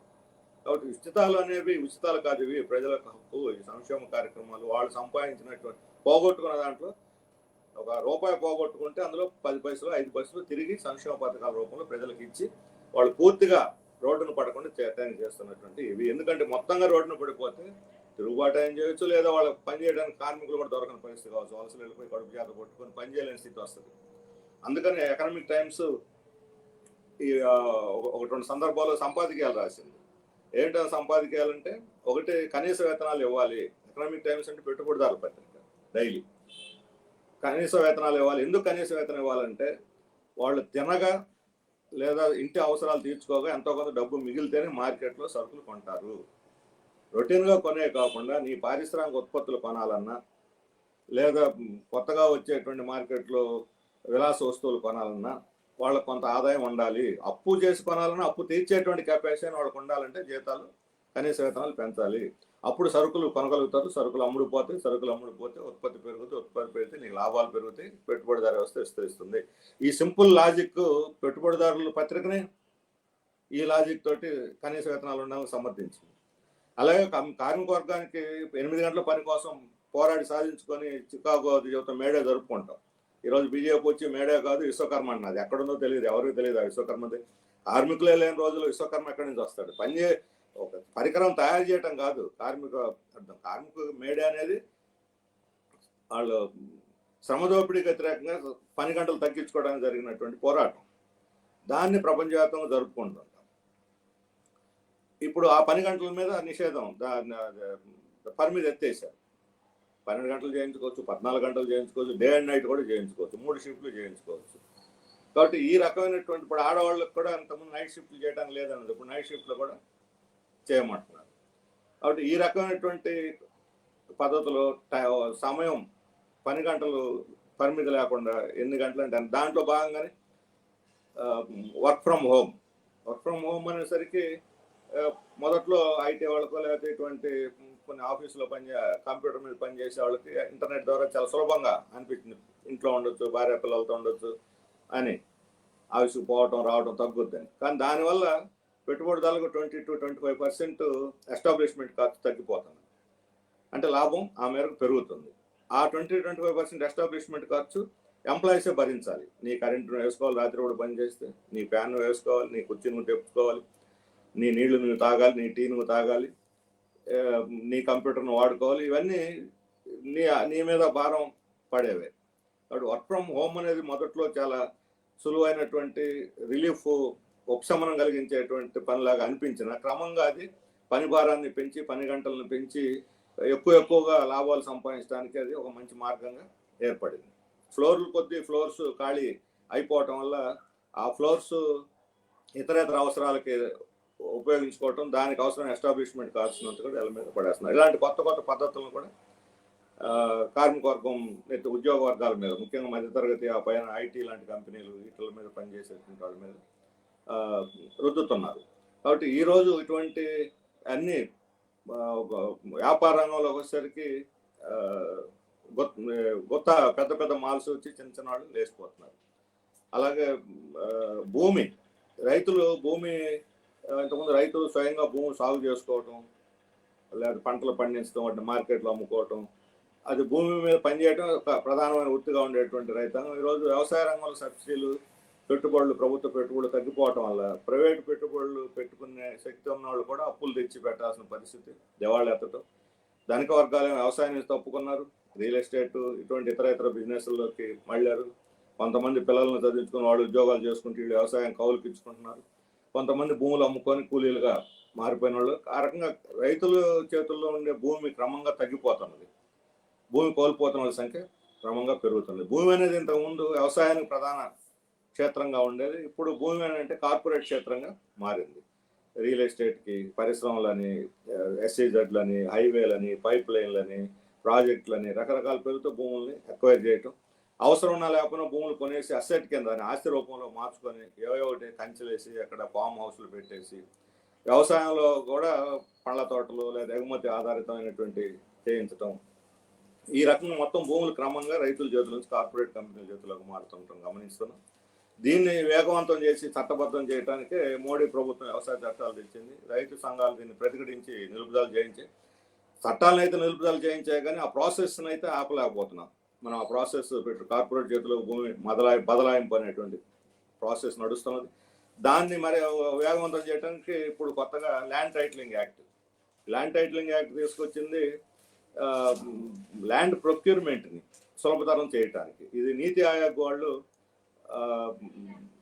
కాబట్టి ఉచితాలు అనేవి ఉచితాలు కాదు, ఇవి ప్రజలకు హక్కు, ఈ సంక్షేమ కార్యక్రమాలు. వాళ్ళు సంపాదించినటువంటి పోగొట్టుకున్న దాంట్లో ₹1 పోగొట్టుకుంటే అందులో 10 పైసలు 5 పైసలు తిరిగి సంక్షేమ పథకాల రూపంలో ప్రజలకు ఇచ్చి వాళ్ళు పూర్తిగా రోడ్డును పడకుండా చేయడానికి చేస్తున్నటువంటి ఇవి. ఎందుకంటే మొత్తంగా రోడ్డును పడిపోతే తిరుగుబాటు ఏం చేయొచ్చు, లేదా వాళ్ళకి పని చేయడానికి కార్మికులు కూడా దొరకని పరిస్థితి కావచ్చు. వలసలు వెళ్ళిపోయి కడుపు చేత కొట్టుకొని పని చేయలేని స్థితి వస్తుంది. అందుకని ఎకనామిక్ టైమ్స్ ఈ 1-2 సందర్భాల్లో సంపాదకీయాలు రాసింది. ఏంటో సంపాదకీయాలంటే, ఒకటి కనీస వేతనాలు ఇవ్వాలి. ఎకనామిక్ టైమ్స్ అంటే పెట్టుబడిదారుల పత్రిక, డైలీ కనీస వేతనాలు ఇవ్వాలి. ఎందుకు కనీస వేతనం ఇవ్వాలంటే, వాళ్ళు తినగా లేదా ఇంటి అవసరాలు తీర్చుకోగా ఎంతో కొంత డబ్బు మిగిలితేనే మార్కెట్లో సరుకులు కొంటారు. రొటీన్గా కొనే కాకుండా నీ పారిశ్రామిక ఉత్పత్తులు కొనాలన్నా, లేదా కొత్తగా వచ్చేటువంటి మార్కెట్లో విలాస వస్తువులు కొనాలన్నా వాళ్ళకు కొంత ఆదాయం ఉండాలి. అప్పు చేసి కొనాలన్నా అప్పు తీర్చేటువంటి కెపాసిటీ వాళ్ళకు ఉండాలంటే జీతాలు కనీస వేతనాలు పెంచాలి. అప్పుడు సరుకులు కొనగలుగుతారు, సరుకులు అమ్ముడుపోతాయి, సరుకులు అమ్ముడుపోతే ఉత్పత్తి పెరుగుతుంది, ఉత్పత్తి పెరిగితే నీకు లాభాలు పెరుగుతాయి, పెట్టుబడిదారు వ్యవస్థ విస్తరిస్తుంది. ఈ సింపుల్ లాజిక్ పెట్టుబడిదారుల పత్రికనే ఈ లాజిక్ తోటి కనీస వేతనాలు ఉండాలని సమర్థించింది. అలాగే కార్మిక వర్గానికి 8 గంటల పని కోసం పోరాడి సాధించుకొని చికాగో యువత మేడే జరుపుకుంటాం. ఈరోజు బీజేపీ వచ్చి మేడే కాదు విశ్వకర్మ అన్నది. ఎక్కడుందో తెలియదు, ఎవరికి తెలియదు ఆ విశ్వకర్మది. కార్మికులే లేని రోజులు విశ్వకర్మ ఎక్కడి నుంచి వస్తాడు? ఒక పరికరం తయారు చేయటం కాదు కార్మిక అర్థం. కార్మిక మేడే అనేది వాళ్ళు శ్రమ దోపిడీకి వ్యతిరేకంగా పని గంటలు తగ్గించుకోవడానికి జరిగినటువంటి పోరాటం. దాన్ని ప్రపంచవ్యాప్తంగా జరుపుకుంటుంటాం. ఇప్పుడు ఆ పని గంటల మీద నిషేధం, పరిమితి ఎత్తేసారు. 12 గంటలు చేయించుకోవచ్చు, 14 గంటలు చేయించుకోవచ్చు, డే అండ్ నైట్ కూడా చేయించుకోవచ్చు, 3 షిఫ్ట్లు చేయించుకోవచ్చు. కాబట్టి ఈ రకమైనటువంటి ఇప్పుడు ఆడవాళ్ళకి కూడా అంతకుముందు నైట్ షిఫ్ట్లు చేయడానికి లేదన్నది, ఇప్పుడు నైట్ షిఫ్ట్లు కూడా చేయమంటున్నారు. కాబట్టి ఈ రకమైనటువంటి పద్ధతిలో సమయం పని గంటలు పరిమితి లేకుండా ఎన్ని గంటలు అంటే దాంట్లో భాగంగానే వర్క్ ఫ్రమ్ హోమ్ అనేసరికి మొదట్లో ఐటీ వాళ్ళకో లేకపోతే ఇటువంటి కొన్ని ఆఫీసులో కంప్యూటర్ మీద పనిచేసే వాళ్ళకి ఇంటర్నెట్ ద్వారా చాలా సులభంగా అనిపించింది. ఇంట్లో ఉండొచ్చు, భార్య పిల్లలతో ఉండొచ్చు అని, ఆఫీస్కి పోవటం రావడం తగ్గుద్దని. కానీ దానివల్ల పెట్టుబడిదారులకు 20-25% ఎస్టాబ్లిష్మెంట్ ఖర్చు తగ్గిపోతుంది. అంటే లాభం ఆ మేరకు పెరుగుతుంది. ఆ 20-25% ఎస్టాబ్లిష్మెంట్ ఖర్చు ఎంప్లాయీసే భరించాలి. నీ కరెంటు వేసుకోవాలి, రాత్రి కూడా పని చేస్తే నీ ఫ్యాన్ వేసుకోవాలి, నీ కుర్చీ నువ్వు తెప్పుకోవాలి, నీ నీళ్లు నువ్వు తాగాలి, నీ టీ నువ్వు తాగాలి, నీ కంప్యూటర్ను వాడుకోవాలి. ఇవన్నీ నీ మీద భారం పడేవే. కాబట్టి వర్క్ ఫ్రమ్ హోమ్ అనేది మొదట్లో చాలా సులువైనటువంటి రిలీఫ్, ఉపశమనం కలిగించేటువంటి పనిలాగా అనిపించిన క్రమంగా అది పని భారాన్ని పెంచి, పని గంటలను పెంచి ఎక్కువగా లాభాలు సంపాదించడానికి అది ఒక మంచి మార్గంగా ఏర్పడింది. ఫ్లోర్స్ ఖాళీ అయిపోవటం వల్ల ఆ ఫ్లోర్స్ ఇతరేతర అవసరాలకి ఉపయోగించుకోవటం, దానికి అవసరమైన ఎస్టాబ్లిష్మెంట్ కావాల్సినంత కూడా వీళ్ళ మీద పడేస్తున్నారు. ఇలాంటి కొత్త పద్ధతులను కూడా కార్మిక వర్గం, ఉద్యోగ వర్గాల మీద, ముఖ్యంగా మధ్యతరగతి ఆ పైన ఐటీ లాంటి కంపెనీలు వీటి మీద పనిచేసేటువంటి వాళ్ళ మీద రుద్దుతున్నారు. కాబట్టి ఈరోజు ఇటువంటి అన్ని వ్యాపార రంగంలోకి వచ్చేసరికి పెద్ద మాల్స్ వచ్చి చిన్న వాళ్ళు లేచిపోతున్నారు. అలాగే భూమి ఇంతకుముందు రైతులు స్వయంగా భూమి సాగు చేసుకోవటం, లేదా పంటలు పండించడం, వాటిని మార్కెట్లో అమ్ముకోవటం, అది భూమి మీద పనిచేయడం ఒక ప్రధానమైన వృత్తిగా ఉండేటువంటి రైతాంగం ఈరోజు వ్యవసాయ రంగంలో సబ్సిడీలు, పెట్టుబడులు, ప్రభుత్వ పెట్టుబడులు తగ్గిపోవటం వల్ల ప్రైవేటు పెట్టుబడులు పెట్టుకునే శక్తి ఉన్న వాళ్ళు కూడా అప్పులు తెచ్చి పెట్టాల్సిన పరిస్థితి, దివాళా ఎత్తటం. ధనిక వర్గాలు వ్యవసాయం నుంచి తప్పుకున్నారు, రియల్ ఎస్టేట్ ఇటువంటి ఇతర బిజినెస్ల్లోకి మళ్ళారు. కొంతమంది పిల్లలను చదివించుకుని వాళ్ళు ఉద్యోగాలు చేసుకుంటూ వీళ్ళు వ్యవసాయం కౌలుకి ఇచ్చుకుంటున్నారు. కొంతమంది భూములు అమ్ముకొని కూలీలుగా మారిపోయిన వాళ్ళు. ఆ రకంగా రైతుల చేతుల్లో ఉండే భూమి క్రమంగా తగ్గిపోతున్నది, భూమి కోల్పోతున్న వాళ్ళ సంఖ్య క్రమంగా పెరుగుతుంది. భూమి అనేది ఇంతకుముందు వ్యవసాయానికి ప్రధాన క్షేత్రంగా ఉండేది, ఇప్పుడు భూమి అంటే కార్పొరేట్ క్షేత్రంగా మారింది. రియల్ ఎస్టేట్కి, పరిశ్రమలని, ఎస్సీజెడ్లని, హైవేలని, పైప్ లైన్లని, ప్రాజెక్టులని, రకరకాల పేరుతో భూముల్ని ఎక్వైర్ చేయటం, అవసరం ఉన్నా లేకపోయినా భూములు కొనేసి అసెట్ కింద ఆస్తి రూపంలో మార్చుకొని ఒకటి కంచెలేసి అక్కడ ఫామ్ హౌస్లు పెట్టేసి వ్యవసాయంలో కూడా పండ్ల తోటలు లేదా ఎగుమతి ఆధారితమైనటువంటి చేయించటం, ఈ రకంగా మొత్తం భూములు క్రమంగా రైతుల చేతుల నుంచి కార్పొరేట్ కంపెనీల చేతులకు మారుతుంటాం గమనిస్తున్నాం. దీన్ని వేగవంతం చేసి చట్టబద్ధం చేయడానికే మోడీ ప్రభుత్వం వ్యవసాయ చట్టాలు తెచ్చింది. రైతు సంఘాలు దీన్ని ప్రతిఘటించి నిలుపుదల చేయించి, చట్టాలను అయితే నిలుపుదల చేయించాయి కానీ ఆ ప్రాసెస్ని అయితే ఆపలేకపోతున్నాం. మనం ఆ ప్రాసెస్ పెట్టి కార్పొరేట్ చేతుల్లో భూమి బదలాయింపు అనేటువంటి ప్రాసెస్ నడుస్తున్నది. దాన్ని మరి వేగవంతం చేయడానికి ఇప్పుడు కొత్తగా ల్యాండ్ టైటిలింగ్ యాక్ట్ తీసుకొచ్చింది. ల్యాండ్ ప్రొక్యూర్మెంట్ని సులభతరం చేయడానికి ఇది నీతి ఆయోగ్ వాళ్ళు,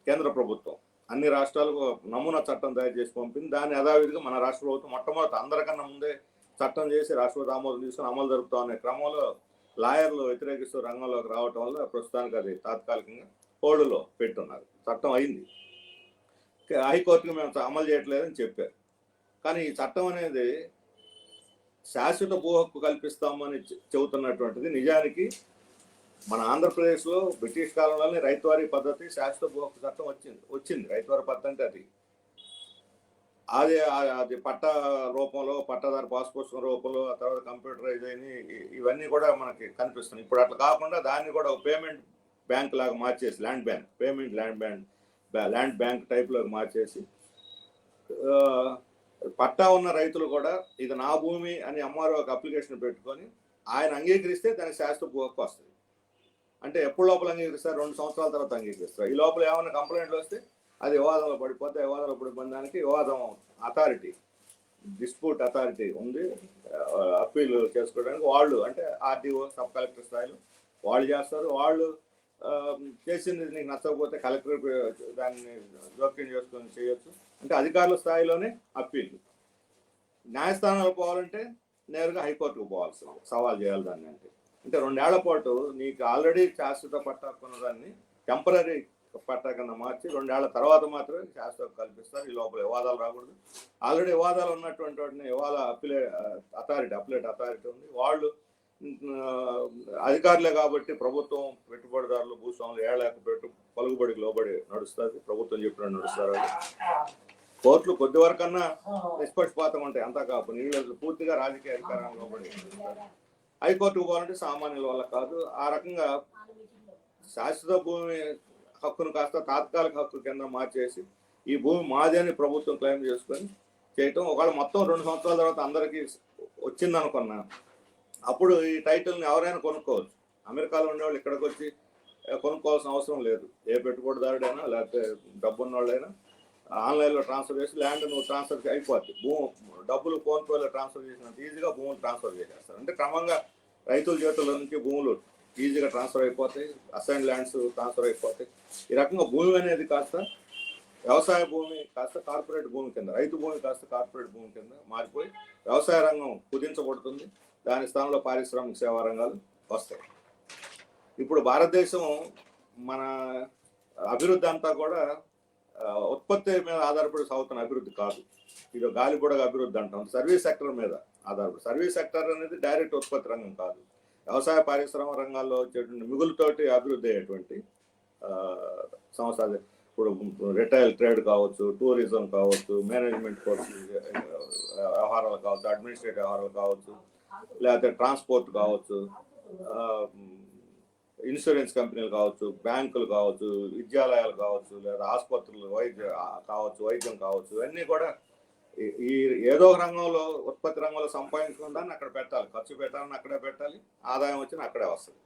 కేంద్ర ప్రభుత్వం అన్ని రాష్ట్రాలకు నమూనా చట్టం తయారు చేసి పంపింది. దాన్ని యథావిధిగా మన రాష్ట్ర ప్రభుత్వం మొట్టమొదటి అందరికన్నా ముందే చట్టం చేసి రాష్ట్రపతి ఆమోదం తీసుకుని అమలు జరుపుతా అనే క్రమంలో లాయర్లు వ్యతిరేకిస్తూ రంగంలోకి రావటం వల్ల ప్రస్తుతానికి అది తాత్కాలికంగా హోల్డ్లో పెట్టున్నారు. చట్టం అయింది, హైకోర్టుకి మేము అమలు చేయట్లేదని చెప్పారు. కానీ ఈ చట్టం అనేది శాశ్వత భూ హక్కు కల్పిస్తామని చెబుతున్నటువంటిది నిజానికి మన ఆంధ్రప్రదేశ్లో బ్రిటిష్ కాలంలోనే రైతువారీ పద్ధతి శాశ్వత భూ హక్కు చట్టం వచ్చింది. రైతువారీ పద్ధతి అంటే అది పట్టా రూపంలో, పట్టాదారు పాస్ పుస్తకం రూపంలో, ఆ తర్వాత కంప్యూటరైజ్ అయిన ఇవన్నీ కూడా మనకి కనిపిస్తున్నాయి. ఇప్పుడు అట్లా కాకుండా దాన్ని కూడా పేమెంట్ బ్యాంక్ లాగా మార్చేసి, ల్యాండ్ బ్యాంక్ టైప్లోకి మార్చేసి, పట్టా ఉన్న రైతులు కూడా ఇది నా భూమి అని ఎంఆర్ఓ ఒక అప్లికేషన్ పెట్టుకొని ఆయన అంగీకరిస్తే దానికి శాశ్వత భూ హక్కు వస్తుంది. అంటే ఎప్పుడు లోపల అంగీకరిస్తారు? 2 సంవత్సరాల తర్వాత అంగీకరిస్తారు. ఈ లోపల ఏమైనా కంప్లైంట్లు వస్తే అది వివాదంలో పడిపోతే, వివాదంలో పడిపోయిన వివాదం అథారిటీ, డిస్ప్యూట్ అథారిటీ ఉంది, అప్పీల్ చేసుకోవడానికి వాళ్ళు అంటే ఆర్డీఓ, సబ్ కలెక్టర్ స్థాయిలో వాళ్ళు చేస్తారు. వాళ్ళు చేసింది నీకు నచ్చకపోతే కలెక్టర్ దాన్ని జోక్యం చేసుకొని చేయొచ్చు. అంటే అధికారుల స్థాయిలోనే అప్పీల్. న్యాయస్థానాలకు పోవాలంటే నేరుగా హైకోర్టుకు పోవాల్సింది, సవాల్ చేయాలి దాన్ని. అంటే 2 ఏళ్ల పాటు నీకు ఆల్రెడీ శాశ్వత పట్టా కొన్నదాన్ని టెంపరీ పట్టా కింద మార్చి 2 ఏళ్ల తర్వాత మాత్రమే శాశ్వత కల్పిస్తారు. ఈ లోపల వివాదాలు రాకూడదు. ఆల్రెడీ వివాదాలు ఉన్నటువంటి వాటిని ఇవాళ అప్లేట్ అథారిటీ ఉంది. వాళ్ళు అధికారులే కాబట్టి ప్రభుత్వం, పెట్టుబడిదారులు, భూస్వాములు ఏళ్ళకు పలుకుబడికి లోబడి నడుస్తుంది. ప్రభుత్వం చెప్పినట్టు నడుస్తారు. కోర్టులు కొద్ది వరకన్నా నిష్పక్షపాతం ఉంటాయి, అంతా కాపు నీళ్ళు పూర్తిగా రాజకీయ అధికారానికి లోబడి నడుస్తారు. హైకోర్టుకు పోవాలంటే సామాన్యుల వల్ల కాదు. ఆ రకంగా శాశ్వత భూమి హక్కును కాస్త తాత్కాలిక హక్కు కింద మార్చేసి ఈ భూమి మాది అని ప్రభుత్వం క్లెయిమ్ చేసుకొని చేయటం. ఒకవేళ మొత్తం 2 సంవత్సరాల తర్వాత అందరికీ వచ్చిందనుకున్నా అప్పుడు ఈ టైటిల్ని ఎవరైనా కొనుక్కోవచ్చు. అమెరికాలో ఉండేవాళ్ళు ఇక్కడికి వచ్చి కొనుక్కోవాల్సిన అవసరం లేదు. ఏ పెట్టుబడిదారుడైనా లేకపోతే డబ్బున్న వాళ్ళైనా ఆన్లైన్లో ట్రాన్స్ఫర్ చేసి ల్యాండ్ నువ్వు ట్రాన్స్ఫర్ అయిపోద్ది. డబ్బులు ఫోన్పేలో ట్రాన్స్ఫర్ చేసినంత ఈజీగా భూములు ట్రాన్స్ఫర్ చేసేస్తారు. అంటే క్రమంగా రైతుల చేతుల నుంచి భూములు ఈజీగా ట్రాన్స్ఫర్ అయిపోతాయి, అసైన్ ల్యాండ్స్ ట్రాన్స్ఫర్ అయిపోతాయి. ఈ రకంగా భూమి అనేది కాస్త వ్యవసాయ భూమి కాస్త కార్పొరేట్ భూమి కింద, రైతు భూమి కాస్త కార్పొరేట్ భూమి కింద మారిపోయి వ్యవసాయ రంగం కుదించబడుతుంది. దాని స్థానంలో పారిశ్రామిక సేవా రంగాలు వస్తాయి. ఇప్పుడు భారతదేశం మన అభివృద్ధి అంతా కూడా ఉత్పత్తి మీద ఆధారపడి సాగుతున్న అభివృద్ధి కాదు. ఇది గాలిబుడగ అభివృద్ధి అంటాం. సర్వీస్ సెక్టర్ మీద ఆధారపడి. సర్వీస్ సెక్టర్ అనేది డైరెక్ట్ ఉత్పత్తి రంగం కాదు. వ్యవసాయ పారిశ్రామిక రంగాల్లో వచ్చేటువంటి మిగులుతోటి అభివృద్ధి అయ్యేటువంటి సంస్థ. ఇప్పుడు రిటైల్ ట్రేడ్ కావచ్చు, టూరిజం కావచ్చు, మేనేజ్మెంట్ కోర్సు వ్యవహారాలు కావచ్చు, అడ్మినిస్ట్రేటివ్ వ్యవహారాలు కావచ్చు, లేకపోతే ట్రాన్స్పోర్ట్ కావచ్చు, ఇన్సూరెన్స్ కంపెనీలు కావచ్చు, బ్యాంకులు కావచ్చు, విద్యాలయాలు కావచ్చు, లేదా ఆసుపత్రులు వైద్యం కావచ్చు, ఇవన్నీ కూడా ఈ ఏదో ఒక రంగంలో, ఉత్పత్తి రంగంలో సంపాదించుకుంటాన్ని అక్కడ పెట్టాలి, ఖర్చు పెట్టాలని అక్కడే పెట్టాలి, ఆదాయం వచ్చిన అక్కడే వస్తుంది.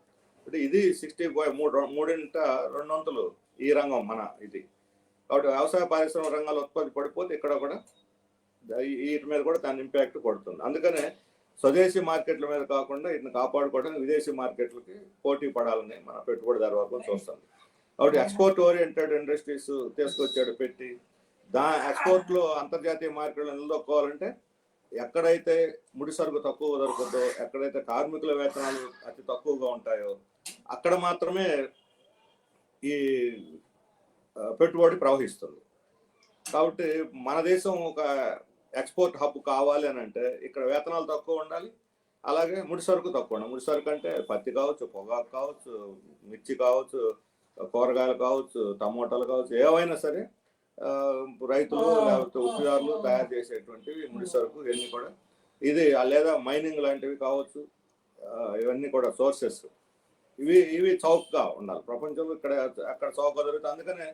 అంటే ఇది 3 వంతులు ఈ రంగం మన ఇది. కాబట్టి వ్యవసాయ పారిశ్రామిక రంగాల ఉత్పత్తి పడిపోతే ఇక్కడ కూడా వీటి మీద కూడా దాని ఇంపాక్ట్ పడుతుంది. అందుకనే స్వదేశీ మార్కెట్ల మీద కాకుండా వీటిని కాపాడుకోవడానికి విదేశీ మార్కెట్లకి పోటీ పడాలని మన పెట్టుబడిదారు వర్గం చూస్తుంది. కాబట్టి ఎక్స్పోర్ట్ ఓరియంటెడ్ ఇండస్ట్రీస్ తీసుకొచ్చాడు పెట్టి, ఎక్స్పోర్ట్లో అంతర్జాతీయ మార్కెట్లో నిలదొక్కోవాలంటే ఎక్కడైతే ముడి సరుకు తక్కువ దొరుకుతుందో, ఎక్కడైతే కార్మికుల వేతనాలు అతి తక్కువగా ఉంటాయో అక్కడ మాత్రమే ఈ పెట్టుబడి ప్రవహిస్తుంది. కాబట్టి మన దేశం ఒక ఎక్స్పోర్ట్ హబ్ కావాలి అని అంటే ఇక్కడ వేతనాలు తక్కువ ఉండాలి, అలాగే ముడి సరుకు తక్కువ ఉండాలి. ముడి సరుకు అంటే పత్తి కావచ్చు, పొగాకు కావచ్చు, మిర్చి కావచ్చు, కూరగాయలు కావచ్చు, టమోటాలు కావచ్చు, ఏవైనా సరే రైతులు లేకపోతే ఉద్యోగాలు తయారు చేసేటువంటివి ముడి సరుకు ఇవన్నీ కూడా ఇది, లేదా మైనింగ్ లాంటివి కావచ్చు, ఇవన్నీ కూడా సోర్సెస్ ఇవి చౌకగా ఉండాలి. ప్రపంచంలో ఇక్కడ అక్కడ చౌక దొరుకుతుంది. అందుకనే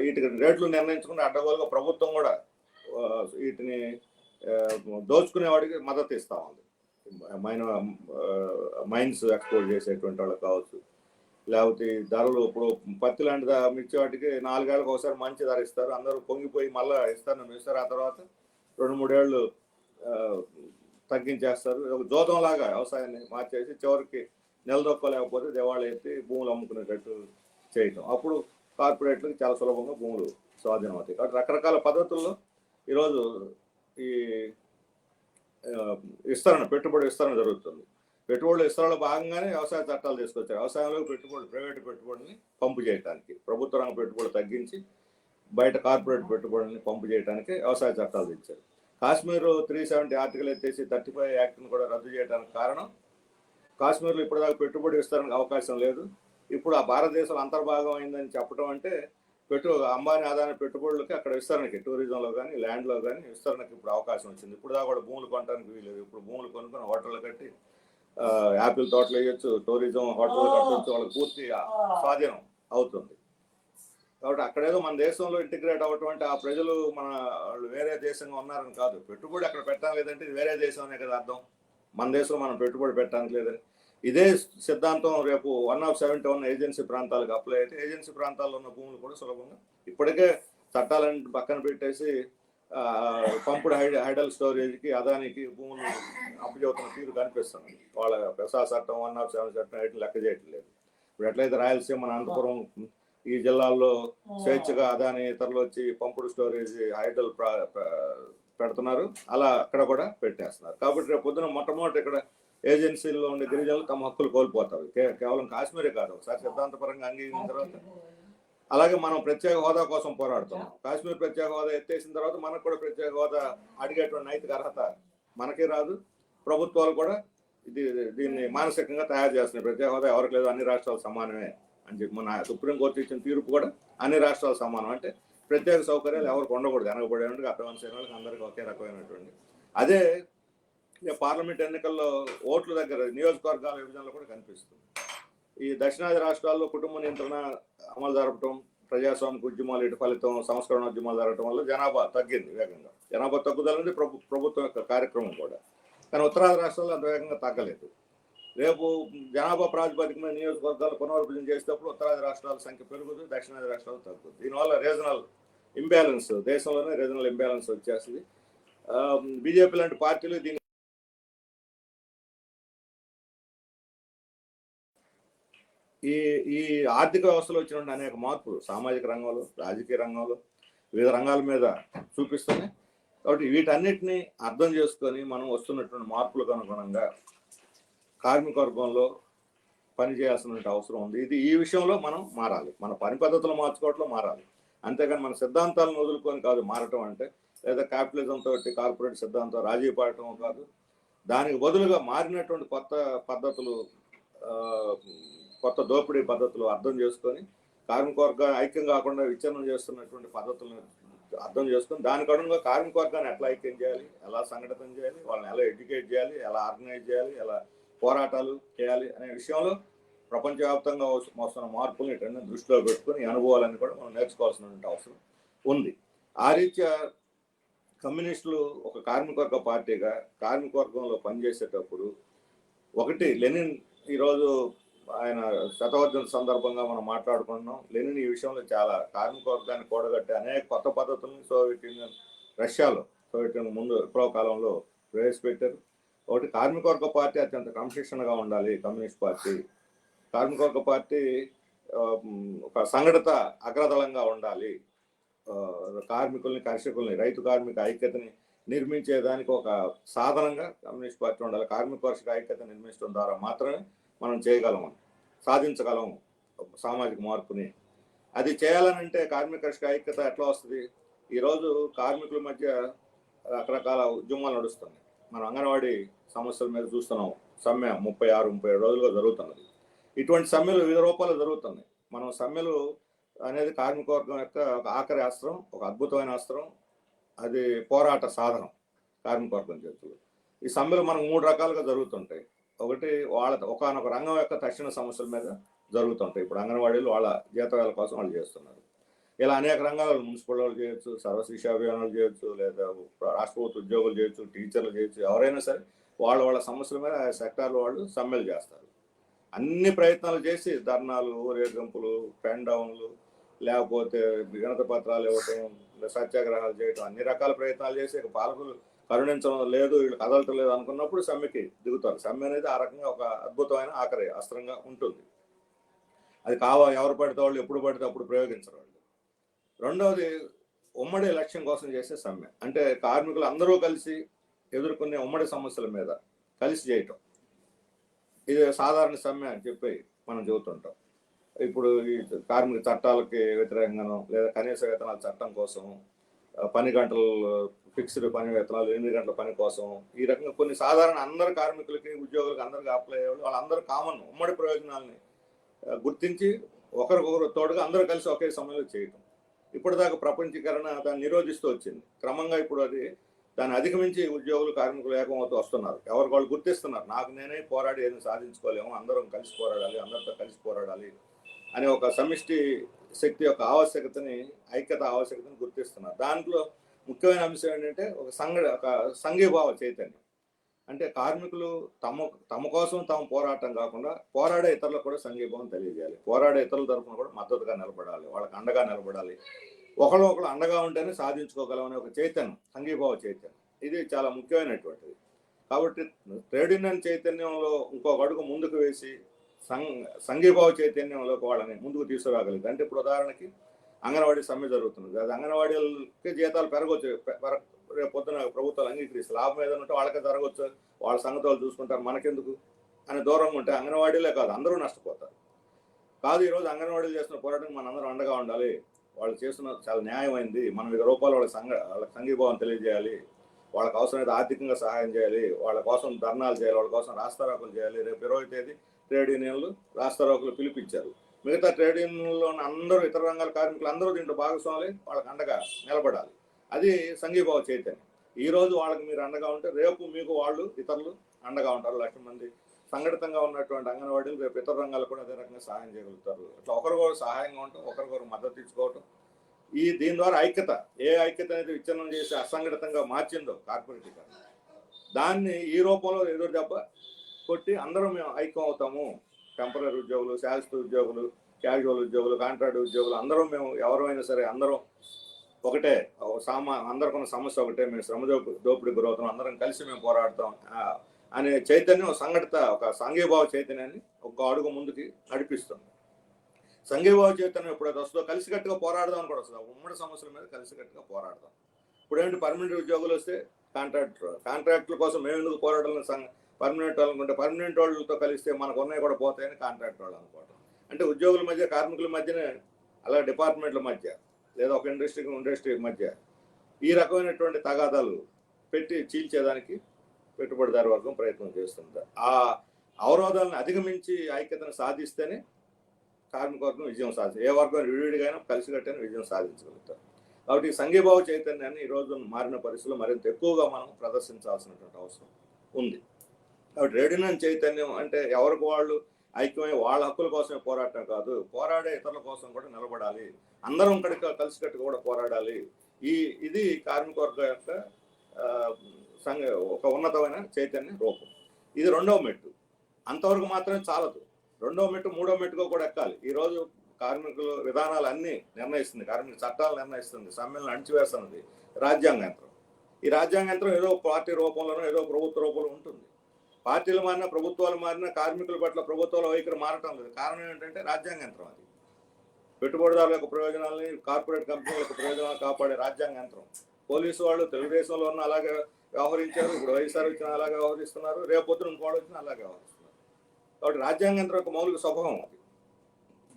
వీటికి రేట్లు నిర్ణయించుకుని అడ్డగోలుగా ప్రభుత్వం కూడా వీటిని దోచుకునే వాడికి మద్దతు ఇస్తూ ఉంది. మైన్స్ ఎక్స్పోర్ట్ చేసేటువంటి వాళ్ళకి కావచ్చు, లేకపోతే ధరలు ఇప్పుడు పత్తి లాంటి మిర్చి వాటికి 4 ఏళ్ళకి ఒకసారి మంచి ధర ఇస్తారు, అందరూ పొంగిపోయి మళ్ళీ ఇస్తారు. ఆ తర్వాత 2-3 ఏళ్ళు తగ్గించేస్తారు. ఒక జోదం లాగా వ్యవసాయాన్ని మార్చేసి చివరికి నిలదొక్కలేకపోతే దివాళా ఎత్తి భూములు అమ్ముకునేటట్టు చేయటం. అప్పుడు కార్పొరేట్లకు చాలా సులభంగా భూములు స్వాధీనం అవుతాయి. కాబట్టి రకరకాల పద్ధతుల్లో ఈరోజు ఈ పెట్టుబడి విస్తరణ జరుగుతుంది. పెట్టుబడుల విస్తరణలో భాగంగానే వ్యవసాయ చట్టాలు తీసుకొచ్చారు. వ్యవసాయంలో ప్రైవేటు పెట్టుబడిని పంపు చేయడానికి, ప్రభుత్వ రంగ పెట్టుబడులు తగ్గించి బయట కార్పొరేట్ పెట్టుబడుల్ని పంపు చేయడానికి వ్యవసాయ చట్టాలు తెచ్చారు. కాశ్మీర్ 370 ఆర్టికల్ ఎత్తేసి 35 యాక్ట్ని కూడా రద్దు చేయడానికి కారణం, కాశ్మీర్లో ఇప్పటిదాకా పెట్టుబడి విస్తరణకు అవకాశం లేదు, ఇప్పుడు ఆ భారతదేశం అంతర్భాగం అయిందని చెప్పడం అంటే అంబానీ ఆదాయ పెట్టుబడులకి అక్కడ విస్తరణకి, టూరిజంలో కానీ ల్యాండ్లో కానీ విస్తరణకి ఇప్పుడు అవకాశం వచ్చింది. ఇప్పుడు దాకా కూడా భూములు కొనడానికి వీలేదు. ఇప్పుడు భూములు కొనుక్కొని హోటళ్ళు కట్టి యాపిల్ తోటలు వేయచ్చు, టూరిజం హోటళ్ళు కట్టవచ్చు, వాళ్ళకి పూర్తి స్వాధీనం అవుతుంది. కాబట్టి అక్కడేదో మన దేశంలో ఇంటిగ్రేట్ అవ్వటం అంటే ఆ ప్రజలు వాళ్ళు వేరే దేశంగా ఉన్నారని కాదు. పెట్టుబడి అక్కడ పెట్టడానికి లేదంటే ఇది వేరే దేశం అనే కదా అర్థం. మన దేశంలో మనం పెట్టుబడి పెట్టడానికి లేదని. ఇదే సిద్ధాంతం రేపు 171 ఏజెన్సీ ప్రాంతాలకు అప్లై అయితే ఏజెన్సీ ప్రాంతాల్లో ఉన్న భూములు కూడా సులభంగా, ఇప్పటికే చట్టాలన్నీ పక్కన పెట్టేసి పంపుడు హైడల్ స్టోరేజ్కి అదానికి భూములు అప్పచెబుతున్న తీరు కనిపిస్తుంది. వాళ్ళ ప్రసా చట్టం 107 చట్టం వీటిని లెక్క చేయటం లేదు. ఇప్పుడు ఎట్లయితే రాయలసీమ, అనంతపురం ఈ జిల్లాల్లో స్వేచ్ఛగా అదాని ఇతరులు వచ్చి పంపుడు స్టోరేజ్ హైడల్ పెడుతున్నారు, అలా అక్కడ కూడా పెట్టేస్తున్నారు. కాబట్టి రేపు పొద్దున మొట్టమొదటి ఇక్కడ ఏజెన్సీల్లో ఉండే గిరిజనులు తమ హక్కులు కోల్పోతారు. కేవలం కాశ్మీరే కాదు, ఒకసారి సిద్ధాంతపరంగా అంగీకరించిన తర్వాత. అలాగే మనం ప్రత్యేక హోదా కోసం పోరాడుతున్నాం. కాశ్మీర్ ప్రత్యేక హోదా ఎత్తేసిన తర్వాత మనకు కూడా ప్రత్యేక హోదా అడిగేటువంటి నైతిక అర్హత మనకే రాదు. ప్రభుత్వాలు కూడా దీన్ని మానసికంగా తయారు చేస్తున్నాయి. ప్రత్యేక హోదా ఎవరికి లేదు, అన్ని రాష్ట్రాలు సమానమే అని చెప్పి మన సుప్రీంకోర్టు ఇచ్చిన తీర్పు కూడా అన్ని రాష్ట్రాలు సమానం అంటే ప్రత్యేక సౌకర్యాలు ఎవరికి ఉండకూడదు. వెనకబడేవాడికి, అర్థవంశ వాళ్ళకి అందరికీ ఒకే రకమైనటువంటి. అదే పార్లమెంట్ ఎన్నికల్లో ఓట్ల దగ్గర నియోజకవర్గాల విభజనలో కూడా కనిపిస్తుంది. ఈ దక్షిణాది రాష్ట్రాల్లో కుటుంబ నియంత్రణ అమలు జరపడం, ప్రజాస్వామిక ఉద్యమాలు ఇటు ఫలితం, సంస్కరణ ఉద్యమాలు జరగడం వల్ల జనాభా తగ్గింది వేగంగా. జనాభా తగ్గుదల అనేది ప్రభుత్వం యొక్క కార్యక్రమం కూడా. కానీ ఉత్తరాది రాష్ట్రాల్లో అంత వేగంగా తగ్గలేదు. రేపు జనాభా ప్రాతిపదిక మీద నియోజకవర్గాలు పునర్విభజన చేసేటప్పుడు ఉత్తరాది రాష్ట్రాల సంఖ్య పెరుగుతుంది, దక్షిణాది రాష్ట్రాలు తగ్గుతుంది. దీనివల్ల రీజనల్ ఇంబ్యాలెన్స్, దేశంలోనే రీజనల్ ఇంబ్యాలెన్స్ వచ్చేస్తుంది. బీజేపీ లాంటి పార్టీలు దీన్ని ఈ ఆర్థిక వ్యవస్థలో వచ్చిన అనేక మార్పులు సామాజిక రంగంలో, రాజకీయ రంగంలో, వివిధ రంగాల మీద చూపిస్తున్నాయి. కాబట్టి వీటన్నిటిని అర్థం చేసుకొని మనం వస్తున్నటువంటి మార్పులకు అనుగుణంగా కార్మిక వర్గంలో పనిచేయాల్సిన అవసరం ఉంది. ఈ విషయంలో మనం మారాలి, మన పని పద్ధతులు మార్చుకోవట్లో మారాలి. అంతేగాని మన సిద్ధాంతాలను వదులుకొని కాదు మారటం అంటే, లేదా క్యాపిటలిజం తోటి కార్పొరేట్ సిద్ధాంతం రాజీ పడటం కాదు. దానికి బదులుగా మారినటువంటి కొత్త పద్ధతులు, కొత్త దోపిడీ పద్ధతులు అర్థం చేసుకొని కార్మిక వర్గాన్ని ఐక్యం కాకుండా విచ్ఛిన్నం చేస్తున్నటువంటి పద్ధతులను అర్థం చేసుకొని దానికి అనుగుణంగా కార్మిక వర్గాన్ని ఎట్లా ఐక్యం చేయాలి, ఎలా సంఘటితం చేయాలి, వాళ్ళని ఎలా ఎడ్యుకేట్ చేయాలి, ఎలా ఆర్గనైజ్ చేయాలి, ఎలా పోరాటాలు చేయాలి అనే విషయంలో ప్రపంచవ్యాప్తంగా వస్తున్న మార్పుల్ని వీటన్ని దృష్టిలో పెట్టుకుని అనుభవాలన్నీ కూడా మనం నేర్చుకోవాల్సినటువంటి అవసరం ఉంది. ఆ రీత్యా కమ్యూనిస్టులు ఒక కార్మిక వర్గ పార్టీగా కార్మిక వర్గంలో పనిచేసేటప్పుడు ఒకటి లెనిన్, ఈరోజు ఆయన శతవర్ధన సందర్భంగా మనం మాట్లాడుకుంటున్నాం. లెనిన్ ఈ విషయంలో చాలా కార్మిక వర్గాన్ని కూడగట్టి అనేక కొత్త పద్ధతులను సోవియట్ యూనియన్, రష్యాలో సోవియట్ యూనియన్ ముందు విప్లవ కాలంలో ప్రవేశపెట్టారు. ఒకటి కార్మిక వర్గ పార్టీ అత్యంత క్రమశిక్షణగా ఉండాలి. కమ్యూనిస్ట్ పార్టీ కార్మిక వర్గ పార్టీ ఒక సంఘటిత అగ్రదళంగా ఉండాలి. కార్మికుల్ని, కర్షకుల్ని, రైతు కార్మిక ఐక్యతని నిర్మించేదానికి ఒక సాధనంగా కమ్యూనిస్ట్ పార్టీ ఉండాలి. కార్మిక కర్షక ఐక్యత నిర్మించడం ద్వారా మాత్రమే మనం చేయగలం, సాధించగలం సామాజిక మార్పుని అది చేయాలనంటే కార్మిక కర్షక ఐక్యత ఎట్లా వస్తుంది? ఈరోజు కార్మికుల మధ్య రకరకాల ఉద్యమాలు నడుస్తున్నాయి. మనం అంగన్వాడీ సమస్యల మీద చూస్తున్నాం. సమ్మె 36-37 రోజులుగా జరుగుతున్నది. ఇటువంటి సమ్మెలు వివిధ రూపాల్లో జరుగుతున్నాయి. మనం సమ్మెలు అనేది కార్మిక వర్గం యొక్క ఒక ఆఖరి అస్త్రం, ఒక అద్భుతమైన అస్త్రం. అది పోరాట సాధనం కార్మిక వర్గం చేతులు. ఈ సమ్మెలు మనకు 3 రకాలుగా జరుగుతుంటాయి. ఒకటి వాళ్ళ ఒకనొక రంగం యొక్క తక్షణ సమస్యల మీద జరుగుతుంటాయి. ఇప్పుడు అంగన్వాడీలు వాళ్ళ జీతవేల కోసం వాళ్ళు చేస్తున్నారు. ఇలా అనేక రంగాలు, మున్సిపల్ వాళ్ళు చేయొచ్చు, సర్వశిక్ష అభియానాలు చేయొచ్చు, లేదా రాష్ట్ర ప్రభుత్వ ఉద్యోగులు చేయొచ్చు, టీచర్లు చేయొచ్చు, ఎవరైనా సరే వాళ్ళ సమస్యల మీద ఆ సెక్టార్లో వాళ్ళు సమ్మెలు చేస్తారు. అన్ని ప్రయత్నాలు చేసి ధర్నాలు, ఊరేగింపులు, పెన్ డౌన్లు, లేకపోతే వినతి పత్రాలు ఇవ్వటం, సత్యాగ్రహాలు చేయటం, అన్ని రకాల ప్రయత్నాలు చేసి పాలకులు కరుణించడం లేదు, వీళ్ళు కదలటం లేదు అనుకున్నప్పుడు సమ్మెకి దిగుతారు. సమ్మె అనేది ఆ రకంగా ఒక అద్భుతమైన ఆఖరి అస్త్రంగా ఉంటుంది. అది ఎవరు పడితే వాళ్ళు ఎప్పుడు పడితే అప్పుడు ప్రయోగించరు వాళ్ళు. రెండవది ఉమ్మడి లక్ష్యం కోసం చేసే సమ్మె. అంటే కార్మికులు అందరూ కలిసి ఎదుర్కొనే ఉమ్మడి సమస్యల మీద కలిసి చేయటం. ఇది సాధారణ సమ్మె అని చెప్పి మనం చెబుతుంటాం. ఇప్పుడు ఈ కార్మిక చట్టాలకి వ్యతిరేకంగానో, లేదా కనీస వేతనాల చట్టం కోసం, పని గంటలు ఫిక్స్డ్ పని వేతనాలు, 8 గంటల పని కోసం, ఈ రకంగా కొన్ని సాధారణ అందరు కార్మికులకి, ఉద్యోగులకి అందరికి అప్లై అయ్యేవాళ్ళు వాళ్ళందరూ కామన్ ఉమ్మడి ప్రయోజనాలని గుర్తించి ఒకరికొకరు తోడుగా అందరూ కలిసి ఒకే సమయంలో చేయటం. ఇప్పటిదాకా ప్రపంచీకరణ దాన్ని నిరోధిస్తూ వచ్చింది. క్రమంగా ఇప్పుడు అది దాన్ని అధిగమించి ఉద్యోగులు, కార్మికులు ఏకమవుతూ వస్తున్నారు. ఎవరికి వాళ్ళు గుర్తిస్తున్నారు, నాకు నేనే పోరాడి ఏదైనా సాధించుకోలేము, అందరం కలిసి పోరాడాలి, అందరితో కలిసి పోరాడాలి అనే ఒక సమిష్టి శక్తి యొక్క ఆవశ్యకతని, ఐక్యత ఆవశ్యకతని గుర్తిస్తున్నారు. దాంట్లో ముఖ్యమైన అంశం ఏంటంటే ఒక సంఘీభావ చైతన్యం. అంటే కార్మికులు తమ కోసం తాము పోరాటం కాకుండా పోరాడే ఇతరులకు కూడా సంఘీభావం తెలియజేయాలి. పోరాడే ఇతరుల తరఫున కూడా మద్దతుగా నిలబడాలి, వాళ్ళకి అండగా నిలబడాలి. ఒకళ్ళు అండగా ఉంటేనే సాధించుకోగలం అనే ఒక చైతన్యం, సంఘీభావ చైతన్యం, ఇది చాలా ముఖ్యమైనటువంటిది. కాబట్టి ట్రేడ్ యూనియన్ చైతన్యంలో ఇంకొక అడుగు ముందుకు వేసి సంఘీభావ చైతన్యంలోకి వాళ్ళని ముందుకు తీసుకురాగలిగింది. అంటే ఇప్పుడు ఉదాహరణకి అంగన్వాడీ సమ్మె జరుగుతున్నది. అది అంగన్వాడీలకి జీతాలు పెరగవచ్చు, రేపు పొద్దున ప్రభుత్వాలు అంగీకరిస్తారు. లాభం ఏదైనా ఉంటే వాళ్ళకే జరగవచ్చు, వాళ్ళ సంగతి వాళ్ళు చూసుకుంటారు, మనకెందుకు అని దూరంగా ఉంటే అంగన్వాడీలే కాదు అందరూ నష్టపోతారు. కాదు, ఈరోజు అంగన్వాడీలు చేస్తున్న పోరాటం మనందరం అండగా ఉండాలి, వాళ్ళు చేస్తున్న చాలా న్యాయమైంది, మనం 1,000 రూపాయలు వాళ్ళకి సంఘీభావం తెలియజేయాలి, వాళ్ళకి అవసరమైతే ఆర్థికంగా సహాయం చేయాలి, వాళ్ళ కోసం ధర్నాలు చేయాలి, వాళ్ళ కోసం రాస్తారోకులు చేయాలి. రేపు 20వ తేదీ ట్రేడ్ యూనియన్లు రాస్తారోకులు పిలిపించారు. మిగతా ట్రేడ్ యూనియన్లో అందరూ, ఇతర రంగాల కార్మికులు అందరూ దీంట్లో భాగస్వాములై వాళ్ళకి అండగా నిలబడాలి. అది సంఘీభావ చైతన్యం. ఈ రోజు వాళ్ళకి మీరు అండగా ఉంటే రేపు మీకు వాళ్ళు ఇతరులు అండగా ఉంటారు. 1,00,000 మంది సంఘటితంగా ఉన్నటువంటి అంగన్వాడీలు రేపు ఇతర రంగాలు కూడా అదే రకంగా సహాయం చేయగలుగుతారు. ఇట్లా ఒకరికొకరు సహాయంగా ఉంటాం, ఒకరికొకరు మద్దతు ఇచ్చుకోవటం. దీని ద్వారా ఐక్యత, ఏ ఐక్యత అనేది విచ్ఛిన్నం చేసి అసంఘటితంగా మార్చిందో కార్పొరేటీకరణ, దాన్ని ఈ రూపంలో ఎదురు దెబ్బ కొట్టి అందరం మేము ఐక్యం అవుతాము. టెంపరీ ఉద్యోగులు, శాశ్వత ఉద్యోగులు, క్యాజువల్ ఉద్యోగులు, కాంట్రాక్ట్ ఉద్యోగులు అందరం మేము ఎవరైనా సరే అందరం ఒకటే, అందరికున్న సమస్య ఒకటే, మేము శ్రమ దోపిడీకి గురవుతాం, అందరం కలిసి మేము పోరాడతాం అనే చైతన్యం, సంఘటిత ఒక సంఘీభావ చైతన్యాన్ని ఒక అడుగు ముందుకి నడిపిస్తుంది. సంఘీభావ చైతన్యం ఎప్పుడైతే వస్తుందో కలిసికట్టుగా పోరాడదాం అని కూడా వస్తుంది. ఉమ్మడి సమస్యల మీద కలిసికట్టుగా పోరాడదాం. ఇప్పుడు ఏంటి, పర్మనెంట్ ఉద్యోగులు వస్తే కాంట్రాక్టుల కోసం మేము ఎందుకు పోరాడాలని పర్మనెంట్ వాళ్ళు అనుకుంటే, పర్మనెంట్ వాళ్ళతో కలిస్తే మనకు ఉన్నాయి కూడా పోతాయని కాంట్రాక్ట్ వాళ్ళు అనుకోవటం. అంటే ఉద్యోగుల మధ్య, కార్మికుల మధ్యనే, అలా డిపార్ట్మెంట్ల మధ్య, లేదా ఒక ఇండస్ట్రీ మధ్య ఈ రకమైనటువంటి తగాదాలు పెట్టి చీల్చేదానికి పెట్టుబడిదారు వర్గం ప్రయత్నం చేస్తుంది. ఆ అవరోధాలను అధిగమించి ఐక్యతను సాధిస్తేనే కార్మిక వర్గం విజయం సాధించారు. ఏ వర్గం విడివిడిగా కలిసికట్టని విజయం సాధించగలుగుతారు. కాబట్టి ఈ సంఘీభావ చైతన్యాన్ని ఈరోజు మారిన పరిస్థితుల్లో మరింత ఎక్కువగా మనం ప్రదర్శించాల్సినటువంటి అవసరం ఉంది. కాబట్టి ట్రేడ్ యూనియన్ చైతన్యం అంటే ఎవరికి వాళ్ళు ఐక్యమై వాళ్ళ హక్కుల కోసమే పోరాటం కాదు, పోరాడే ఇతరుల కోసం కూడా నిలబడాలి, అందరం కలిసికట్టుగా కూడా పోరాడాలి. ఇది కార్మిక వర్గం యొక్క ఒక ఉన్నతమైన చైతన్య రూపం. ఇది 2వ మెట్టు. అంతవరకు మాత్రమే చాలదు. 2వ మెట్టు 3వ మెట్టుగా కూడా ఎక్కాలి. ఈరోజు కార్మికుల విధానాలు అన్నీ నిర్ణయిస్తుంది, కార్మిక చట్టాలు నిర్ణయిస్తుంది, సమ్మెలను అణిచివేస్తున్నది రాజ్యాంగ యంత్రం. ఈ రాజ్యాంగ యంత్రం ఏదో పార్టీ రూపంలోనో ఏదో ప్రభుత్వ రూపంలో ఉంటుంది. పార్టీలు మారినా, ప్రభుత్వాలు మారినా కార్మికుల పట్ల ప్రభుత్వాల వైఖరి మారటం లేదు. కారణం ఏంటంటే రాజ్యాంగ యంత్రం. అది పెట్టుబడిదారుల యొక్క ప్రయోజనాలని, కార్పొరేట్ కంపెనీల యొక్క ప్రయోజనాలు కాపాడే రాజ్యాంగ యంత్రం. పోలీసు వాళ్ళు తెలుగుదేశంలో ఉన్న అలాగే వ్యవహరించారు, ఇప్పుడు వైఎస్ఆర్ వచ్చినా అలాగే వ్యవహరిస్తున్నారు, రేపు పొద్దున ఇంకోటి వచ్చినా అలాగే వ్యవహరిస్తున్నారు. కాబట్టి రాజ్యాంగ యంత్రం యొక్క మౌలిక స్వభావం అది.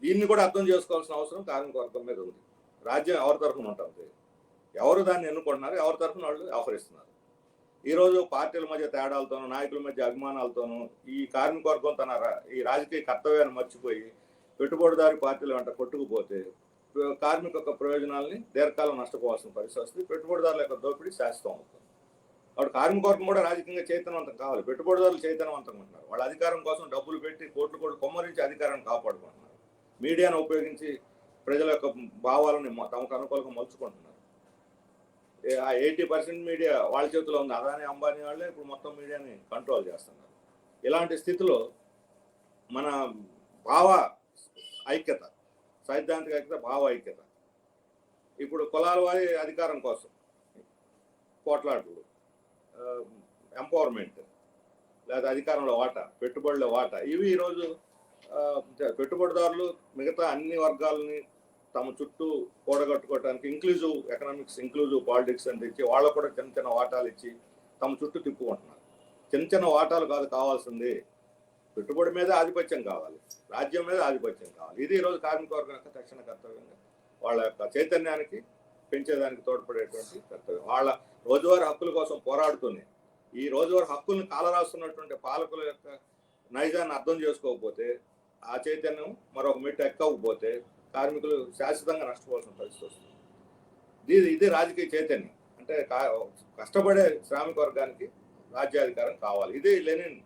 దీన్ని కూడా అర్థం చేసుకోవాల్సిన అవసరం కార్మిక వర్గం మీద ఉంది. రాజ్యం ఎవరి తరఫున ఉంటుంది, ఎవరు దాన్ని ఎన్నుకుంటున్నారు, ఎవరి తరఫున వాళ్ళు వ్యవహరిస్తున్నారు. ఈరోజు పార్టీల మధ్య తేడాలతోనూ, నాయకుల మధ్య అభిమానాలతోనూ ఈ కార్మిక వర్గం ఈ రాజకీయ కర్తవ్యాన్ని మర్చిపోయి పెట్టుబడిదారి పార్టీల వెంట కొట్టుకుపోతే కార్మిక యొక్క ప్రయోజనాల్ని దీర్ఘకాలం నష్టపోవాల్సిన పరిస్థితి వస్తుంది. పెట్టుబడిదారుల యొక్క దోపిడీ శాశ్వతం అవుతుంది. కాబట్టి కార్మిక వర్గం కూడా రాజకీయంగా చైతన్యవంతం కావాలి. పెట్టుబడిదారులు చైతన్యవంతంగా ఉంటున్నారు. వాళ్ళ అధికారం కోసం డబ్బులు పెట్టి కోట్లు కొమ్మరించి అధికారాన్ని కాపాడుకుంటున్నారు. మీడియాను ఉపయోగించి ప్రజల యొక్క భావాలను తమకు అనుకూలంగా మలుచుకుంటున్నారు. ఆ 80% మీడియా వాళ్ళ చేతిలో ఉంది. అదాని అంబానీ వాళ్ళే ఇప్పుడు మొత్తం మీడియాని కంట్రోల్ చేస్తున్నారు. ఇలాంటి స్థితిలో మన భావ ఐక్యత, సైద్ధాంతిక ఐక్యత, భావ ఐక్యత, ఇప్పుడు కులాల వారి అధికారం కోసం పోట్లాటలు, ఎంపవర్మెంట్ లేదా అధికారంలో వాటా, పెట్టుబడుల వాటా, ఇవి ఈరోజు పెట్టుబడిదారులు మిగతా అన్ని వర్గాలని తమ చుట్టూ కూడగట్టుకోవడానికి ఇంక్లూజివ్ ఎకనామిక్స్, ఇంక్లూజివ్ పాలిటిక్స్ అని తెచ్చి వాళ్ళకు కూడా చిన్న చిన్న వాటాలు ఇచ్చి తమ చుట్టూ తిప్పుకుంటున్నారు. చిన్న చిన్న వాటాలు కాదు కావాల్సింది, పెట్టుబడి మీద ఆధిపత్యం కావాలి, రాజ్యం మీద ఆధిపత్యం కావాలి. ఇది ఈరోజు కార్మిక వర్గం యొక్క తక్షణ కర్తవ్యంగా వాళ్ళ యొక్క చైతన్యానికి పెంచేదానికి తోడ్పడేటువంటి కర్తవ్యం. వాళ్ళ రోజువారీ హక్కుల కోసం పోరాడుతూనే ఈ రోజువారీ హక్కుల్ని కాలరాస్తున్నటువంటి పాలకుల యొక్క నైజాన్ని అర్థం చేసుకోకపోతే, ఆ చైతన్యం మరొక మెట్టు ఎక్కకపోతే కార్మికులు శాశ్వతంగా నష్టపోవాల్సిన పరిస్థితి వస్తుంది. ఇది రాజకీయ చైతన్యం. అంటే కష్టపడే శ్రామిక వర్గానికి రాజ్యాధికారం కావాలి. ఇది లెనిన్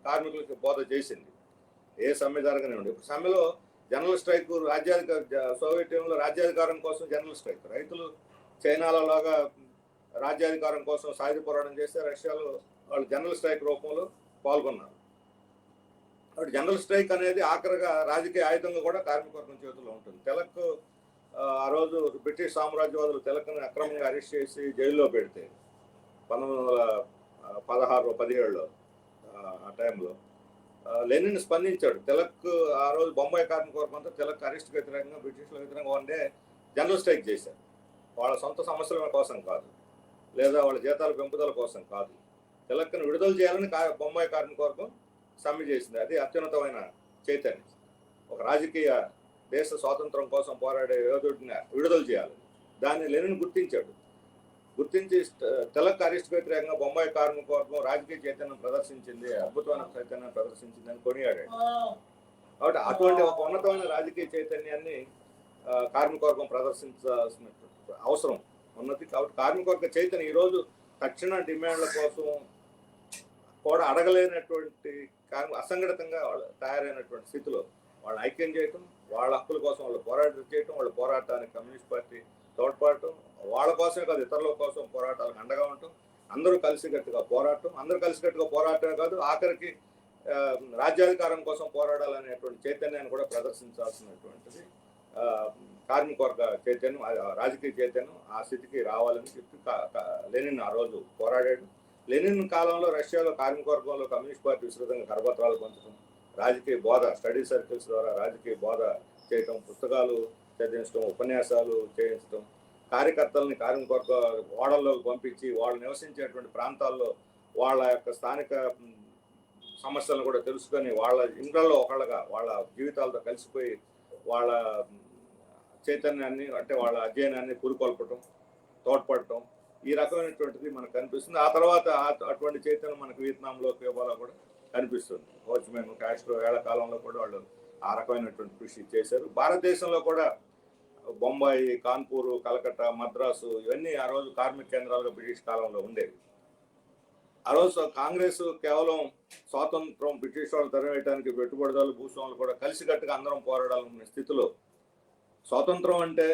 కార్మికులకు బోధ చేసింది. ఏ సమ్మె జరగనివ్వండి. ఇప్పుడు సమ్మెలో జనరల్ స్ట్రైక్, సోవియట్ యూనియన్లో రాజ్యాధికారం కోసం జనరల్ స్ట్రైక్, రైతులు చైనాలలాగా రాజ్యాధికారం కోసం సాయుధ పోరాటం చేస్తే రష్యాలో వాళ్ళు జనరల్ స్ట్రైక్ రూపంలో పాల్గొన్నారు. కాబట్టి జనరల్ స్ట్రైక్ అనేది ఆఖరిగా రాజకీయ ఆయుధంగా కూడా కార్మిక వర్గం చేతుల్లో ఉంటుంది. తెలక్ ఆ రోజు బ్రిటిష్ సామ్రాజ్యవాదులు తెలక్ని అక్రమంగా అరెస్ట్ చేసి జైల్లో పెడితే 1916-17లో ఆ టైంలో లెనిన్ స్పందించాడు. తెలక్ ఆ రోజు బొంబాయి కార్మిక వర్గం అంతా తెలక్ అరెస్ట్కి వ్యతిరేకంగా, బ్రిటిష్ల వ్యతిరేకంగా వన్ డే జనరల్ స్ట్రైక్ చేశారు. వాళ్ళ సొంత సమస్యల కోసం కాదు, లేదా వాళ్ళ జీతాల పెంపుదల కోసం కాదు, తెలక్ను విడుదల చేయాలని బొంబాయి కార్మిక వర్గం సమ్మె చేసింది. అది అత్యున్నతమైన చైతన్యం. ఒక రాజకీయ దేశ స్వాతంత్రం కోసం పోరాడే యోధుడిని విడుదల చేయాలి. దాన్ని లెనిన్ గుర్తించి తెలక్ అరెస్ట్కి వ్యతిరేకంగా బొంబాయి కార్మిక వర్గం రాజకీయ చైతన్యం ప్రదర్శించింది, అద్భుతమైన చైతన్యం ప్రదర్శించింది అని కొనియాడాడు. కాబట్టి అటువంటి ఒక ఉన్నతమైన రాజకీయ చైతన్యాన్ని కార్మిక వర్గం ప్రదర్శించాల్సిన అవసరం ఉన్నది. కాబట్టి కార్మిక వర్గ చైతన్యం ఈరోజు తక్షణ డిమాండ్ల కోసం కూడా అడగలేనటువంటి అసంఘటితంగా వాళ్ళు తయారైనటువంటి స్థితిలో వాళ్ళని ఐక్యం చేయటం, వాళ్ళ హక్కుల కోసం వాళ్ళు పోరాటం చేయటం, వాళ్ళ పోరాటానికి కమ్యూనిస్ట్ పార్టీ తోడ్పడటం, వాళ్ళ కోసమే కాదు ఇతరుల కోసం పోరాటాలకు అండగా ఉండటం, అందరూ కలిసికట్టుగా పోరాటమే కాదు ఆఖరికి రాజ్యాధికారం కోసం పోరాడాలనేటువంటి చైతన్యాన్ని కూడా ప్రదర్శించాల్సినటువంటిది కార్మిక వర్గ చైతన్యం, రాజకీయ చైతన్యం ఆ స్థితికి రావాలని చెప్పి లెనిన్ ఆ రోజు పోరాడాడు. లెనిన్ కాలంలో రష్యాలో కార్మిక వర్గంలో కమ్యూనిస్ట్ పార్టీ విస్తృతంగా కరపత్రాలు పంచడం, రాజకీయ బోధ, స్టడీ సర్కిల్స్ ద్వారా రాజకీయ బోధ చేయటం, పుస్తకాలు చదివించడం, ఉపన్యాసాలు చేయించడం, కార్యకర్తలని కార్మిక వర్గ ఓడల్లోకి పంపించి వాళ్ళు నివసించేటువంటి ప్రాంతాల్లో వాళ్ళ యొక్క స్థానిక సమస్యలను కూడా తెలుసుకొని వాళ్ళ ఇండ్లలో ఒకళ్ళగా వాళ్ళ జీవితాలతో కలిసిపోయి వాళ్ళ చైతన్యాన్ని అంటే వాళ్ళ అధ్యయనాన్ని పురుకొల్పటం, తోడ్పడటం, ఈ రకమైనటువంటిది మనకు కనిపిస్తుంది. ఆ తర్వాత అటువంటి చైతన్యం మనకు వియత్నాంలో, క్యూబాలో కూడా కనిపిస్తుంది. హోచిమిన్, కాస్ట్రో ఏళ్ల కాలంలో కూడా వాళ్ళు ఆ రకమైనటువంటి కృషి చేశారు. భారతదేశంలో కూడా బొంబాయి, కాన్పూరు, కలకత్తా, మద్రాసు ఇవన్నీ ఆ రోజు కార్మిక కేంద్రాలుగా బ్రిటిష్ కాలంలో ఉండేవి. ఆ రోజు కాంగ్రెస్ కేవలం స్వాతంత్రం, బ్రిటిష్ వాళ్ళు తరివేయడానికి పెట్టుబడిదారులు, భూస్వాములు కూడా కలిసికట్టుగా అందరం పోరాడాలనే స్థితిలో స్వాతంత్రం అంటే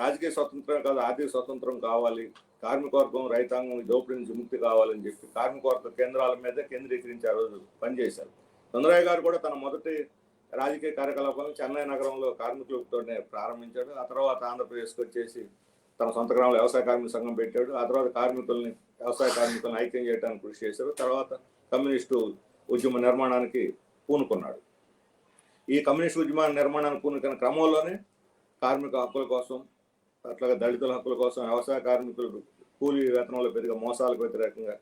రాజకీయ స్వాతంత్రం కాదు, ఆర్థిక స్వాతంత్రం కావాలి, కార్మిక వర్గం, రైతాంగం దోపిడీ నుంచి ముక్తి కావాలని చెప్పి కార్మిక వర్గ కేంద్రాల మీద కేంద్రీకరించి ఆ రోజు పనిచేశారు. చంద్రయ్య గారు కూడా తన మొదటి రాజకీయ కార్యకలాపాలను చెన్నై నగరంలో కార్మికులతోనే ప్రారంభించాడు. ఆ తర్వాత ఆంధ్రప్రదేశ్కి వచ్చేసి తన సొంత గ్రామంలో వ్యవసాయ కార్మిక సంఘం పెట్టాడు. ఆ తర్వాత వ్యవసాయ కార్మికులను ఐక్యం చేయడానికి కృషి చేశారు. తర్వాత కమ్యూనిస్టు ఉద్యమ నిర్మాణానికి పూనుకున్నాడు. ఈ కమ్యూనిస్టు ఉద్యమ నిర్మాణానికి పూనుకున్న క్రమంలోనే కార్మిక హక్కుల కోసం, అట్లాగే దళితుల హక్కుల కోసం, వ్యవసాయ కార్మికులు కూలీ వేతనంలో పెరిగే మోసాలకు వ్యతిరేకంగా,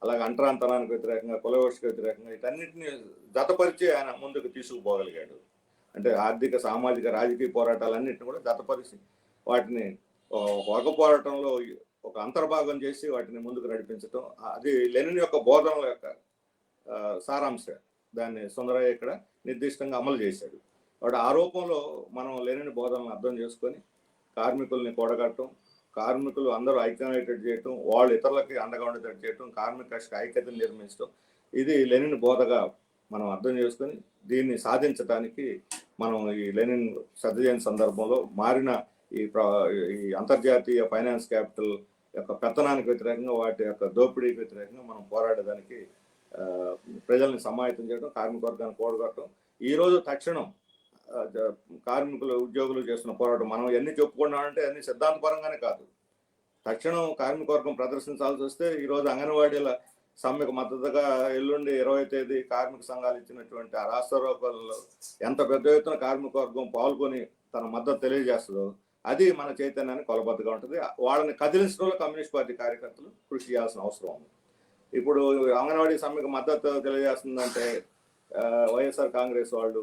అలాగే అంటరాంతరానికి వ్యతిరేకంగా, కులవోషకు వ్యతిరేకంగా వీటన్నిటిని జతపరిచి ఆయన ముందుకు తీసుకుపోగలిగాడు. అంటే ఆర్థిక, సామాజిక, రాజకీయ పోరాటాలన్నింటినీ కూడా జతపరిచి వాటిని వర్గ పోరాటంలో ఒక అంతర్భాగం చేసి వాటిని ముందుకు నడిపించడం, అది లెనిన్ యొక్క బోధనల యొక్క సారాంశం. దాన్ని సుందరయ్య ఇక్కడ నిర్దిష్టంగా అమలు చేశాడు. కాబట్టి ఆ రూపంలో మనం లెనిన్ బోధనలను అర్థం చేసుకొని కార్మికుల్ని కూడగట్టడం, కార్మికులు అందరూ ఐక్యమయ్యేటట్టు చేయటం, వాళ్ళు ఇతరులకి అండగా ఉండేటట్టు చేయటం, కార్మిక కష్ట ఐక్యతను నిర్మించడం, ఇది లెనిన్ బోధగా మనం అర్థం చేసుకొని దీన్ని సాధించడానికి మనం ఈ లెనిన్ శతజయంతి సందర్భంలో మారిన ఈ అంతర్జాతీయ ఫైనాన్స్ క్యాపిటల్ యొక్క పెత్తనానికి వ్యతిరేకంగా, వాటి యొక్క దోపిడీకి వ్యతిరేకంగా మనం పోరాడడానికి ప్రజల్ని సమాయత్తం చేయడం, కార్మిక వర్గాన్ని కూడగట్టడం. ఈరోజు తక్షణం కార్మికులు, ఉద్యోగులు చేస్తున్న పోరాటం మనం ఎన్ని చెప్పుకున్నామంటే అన్ని సిద్ధాంతపరంగానే కాదు, తక్షణం కార్మిక వర్గం ప్రదర్శించాల్సి వస్తే ఈరోజు అంగన్వాడీల సమ్మెకు మద్దతుగా ఎల్లుండి 20వ తేదీ కార్మిక సంఘాలు ఇచ్చినటువంటి ఆ రాస్తారోకోలలో ఎంత పెద్ద ఎత్తున కార్మిక వర్గం పాల్గొని తన మద్దతు తెలియజేస్తుందో అది మన చైతన్యాన్ని కొలబద్దగా ఉంటుంది. వాళ్ళని కదిలించడంలో కమ్యూనిస్ట్ పార్టీ కార్యకర్తలు కృషి చేయాల్సిన అవసరం ఉంది. ఇప్పుడు అంగన్వాడీ సమ్మెకు మద్దతు తెలియజేస్తుందంటే వైఎస్ఆర్ కాంగ్రెస్ వాళ్ళు,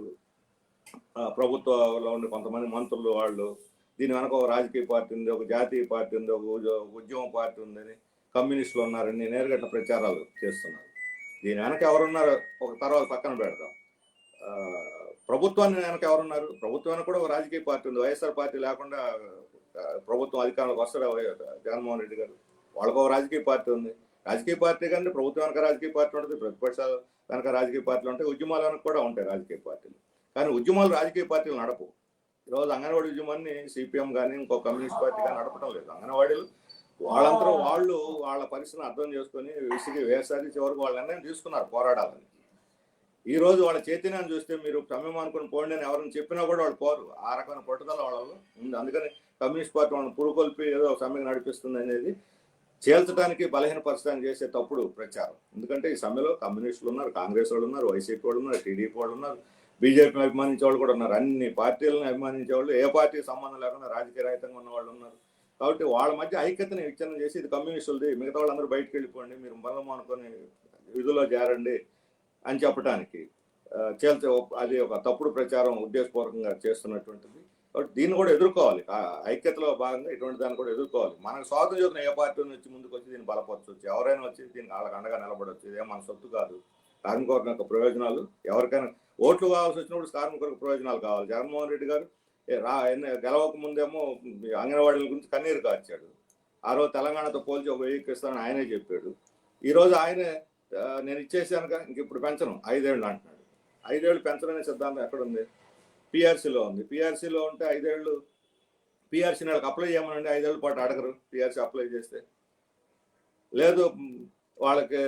ప్రభుత్వంలో ఉండే కొంతమంది మంత్రులు వాళ్ళు, దీని వెనక ఒక రాజకీయ పార్టీ ఉంది, ఒక జాతీయ పార్టీ ఉంది, ఒక ఉద్యమ పార్టీ ఉందని, కమ్యూనిస్టులు ఉన్నారని నేరుగట్ల ప్రచారాలు చేస్తున్నారు. దీని వెనక ఎవరున్నారు ఒక తర్వాత పక్కన పెడతాం. ప్రభుత్వాన్ని వెనక ఎవరున్నారు? ప్రభుత్వం వెనక కూడా ఒక రాజకీయ పార్టీ ఉంది. వైఎస్ఆర్ పార్టీ లేకుండా ప్రభుత్వం అధికారంలోకి వస్తాడు జగన్మోహన్ రెడ్డి గారు. వాళ్ళకు ఒక రాజకీయ పార్టీ ఉంది. రాజకీయ పార్టీ కానీ ప్రభుత్వం వెనక రాజకీయ పార్టీ ఉంటుంది, ప్రతిపక్షాలు వెనక రాజకీయ పార్టీలు ఉంటాయి, ఉద్యమాల వెనక కూడా ఉంటాయి రాజకీయ పార్టీలు. కానీ ఉద్యమాలు రాజకీయ పార్టీలు నడపు. ఈరోజు అంగన్వాడీ ఉద్యమాన్ని సిపిఎం కానీ ఇంకో కమ్యూనిస్ట్ పార్టీ కానీ నడపడం లేదు. అంగన్వాడీలు వాళ్ళందరూ వాళ్ళు వాళ్ళ పరిస్థితిని అర్థం చేసుకొని విసిగి వేసారి చివరికి వాళ్ళ నిర్ణయం తీసుకున్నారు పోరాడాలని. ఈ రోజు వాళ్ళ చైతన్యాన్ని చూస్తే మీరు సమ్మెం అనుకుని పోండి అని ఎవరిని చెప్పినా కూడా వాళ్ళు పోరు. ఆ రకమైన పట్టుదల వాళ్ళలో ఉంది. అందుకని కమ్యూనిస్ట్ పార్టీ వాళ్ళని పురుకొల్పి ఏదో సమ్మెను నడిపిస్తుంది అనేది చేల్చడానికి, బలహీనపరచడానికి చేసే తప్పుడు ప్రచారం. ఎందుకంటే ఈ సమ్మెలో కమ్యూనిస్టులు ఉన్నారు, కాంగ్రెస్ వాళ్ళు ఉన్నారు, వైసీపీ వాళ్ళు ఉన్నారు, టీడీపీ వాళ్ళు ఉన్నారు, బీజేపీని అభిమానించే వాళ్ళు కూడా ఉన్నారు. అన్ని పార్టీలను అభిమానించే వాళ్ళు, ఏ పార్టీకి సంబంధం లేకుండా రాజకీయ రహితంగా ఉన్న వాళ్ళు ఉన్నారు. కాబట్టి వాళ్ళ మధ్య ఐక్యతని విచ్ఛిన్నం చేసి ఇది కమ్యూనిస్టులది, మిగతా వాళ్ళందరూ బయటకు వెళ్ళిపోండి, మీరు బలం అనుకొని విధుల్లో చేరండి అని చెప్పడానికి అది ఒక తప్పుడు ప్రచారం ఉద్దేశపూర్వకంగా చేస్తున్నటువంటిది. కాబట్టి దీన్ని కూడా ఎదుర్కోవాలి. ఐక్యతలో భాగంగా ఇటువంటి దాన్ని కూడా ఎదుర్కోవాలి. మనకు స్వాతంత్రం చేస్తున్న ఏ పార్టీ వచ్చి ముందుకు వచ్చి దీన్ని బలపరచవచ్చు, ఎవరైనా వచ్చి దీనికి వాళ్ళకి అండగా నిలబడవచ్చు. ఇదేం మన సొత్తు కాదు. కార్మిక వర్గం యొక్క ప్రయోజనాలు ఎవరికైనా ఓట్లు కావాల్సి వచ్చినప్పుడు కార్మిక వర్గ ప్రయోజనాలు కావాలి. జగన్మోహన్ రెడ్డి గారు గెలవక ముందేమో అంగన్వాడీల గురించి కన్నీరు కార్చాడు. ఆ రోజు తెలంగాణతో పోల్చి 1000 ఇస్తానని ఆయనే చెప్పాడు. ఈరోజు ఆయనే నేను ఇచ్చేసానుగా ఇంక ఇప్పుడు పెంచను 5 ఏళ్ళు అంటున్నాడు. 5 ఏళ్ళు పెంచడనే సిద్ధాంతం ఎక్కడుంది? పిఆర్సీలో ఉంది. పిఆర్సీలో ఉంటే 5 ఏళ్ళు పిఆర్సీ నెలకు అప్లై చేయమనండి, 5 ఏళ్ళ పాటు అడగరు. పిఆర్సీ అప్లై చేస్తే లేదు, వాళ్ళకి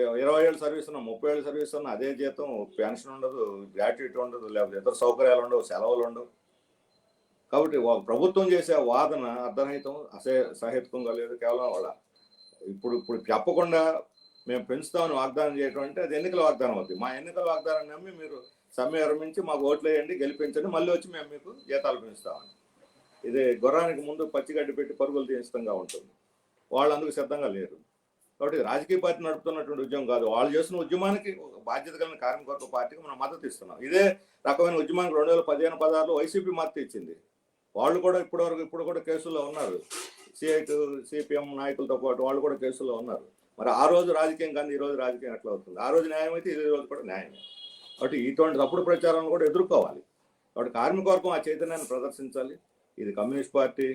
20 ఏళ్ళు సర్వీస్ ఉన్నా, 30 ఏళ్ళు సర్వీస్ ఉన్నా అదే జీతం, పెన్షన్ ఉండదు, గ్రాట్యుటీ ఉండదు, లేకపోతే ఇతర సౌకర్యాలు ఉండవు, సెలవులు ఉండవు. కాబట్టి ప్రభుత్వం చేసే వాదన అర్ధరహితం, సహేతుకంగా లేదు. కేవలం వాళ్ళ ఇప్పుడు చెప్పకుండా మేము పెంచుతామని వాగ్దానం చేయడం అంటే అది ఎన్నికల వాగ్దానం అవుతుంది. మా ఎన్నికల వాగ్దానం నమ్మి మీరు సమ్మె విరమించి మాకు ఓట్లు వేయండి, గెలిపించండి, మళ్ళీ వచ్చి మేము మీకు జీతాలు పెంచుతామని. ఇది గుర్రానికి ముందు పచ్చిగడ్డి పెట్టి పరుగులు తీయిస్తంగా ఉంటుంది. వాళ్ళు అందుకు సిద్ధంగా లేరు. కాబట్టి రాజకీయ పార్టీ నడుపుతున్నటువంటి ఉద్యమం కాదు. వాళ్ళు చేస్తున్న ఉద్యమానికి బాధ్యత కలిగిన కార్మిక వర్గ పార్టీకి మనం మద్దతు ఇస్తున్నాం. ఇదే రకమైన ఉద్యమానికి 2015-16లో వైసీపీ మద్దతు ఇచ్చింది. వాళ్ళు కూడా ఇప్పుడు కూడా కేసుల్లో ఉన్నారు. సిఐటు, సిపిఎం నాయకులతో పాటు వాళ్ళు కూడా కేసుల్లో ఉన్నారు. మరి ఆ రోజు రాజకీయం కానీ ఈ రోజు రాజకీయం ఎట్లా అవుతుంది? ఆ రోజు న్యాయం అయితే ఈ రోజు కూడా న్యాయమే. కాబట్టి ఇటువంటి తప్పుడు ప్రచారాలను కూడా ఎదుర్కోవాలి. కాబట్టి కార్మిక వర్గం ఆ చైతన్యాన్ని ప్రదర్శించాలి. ఇది కమ్యూనిస్ట్ పార్టీ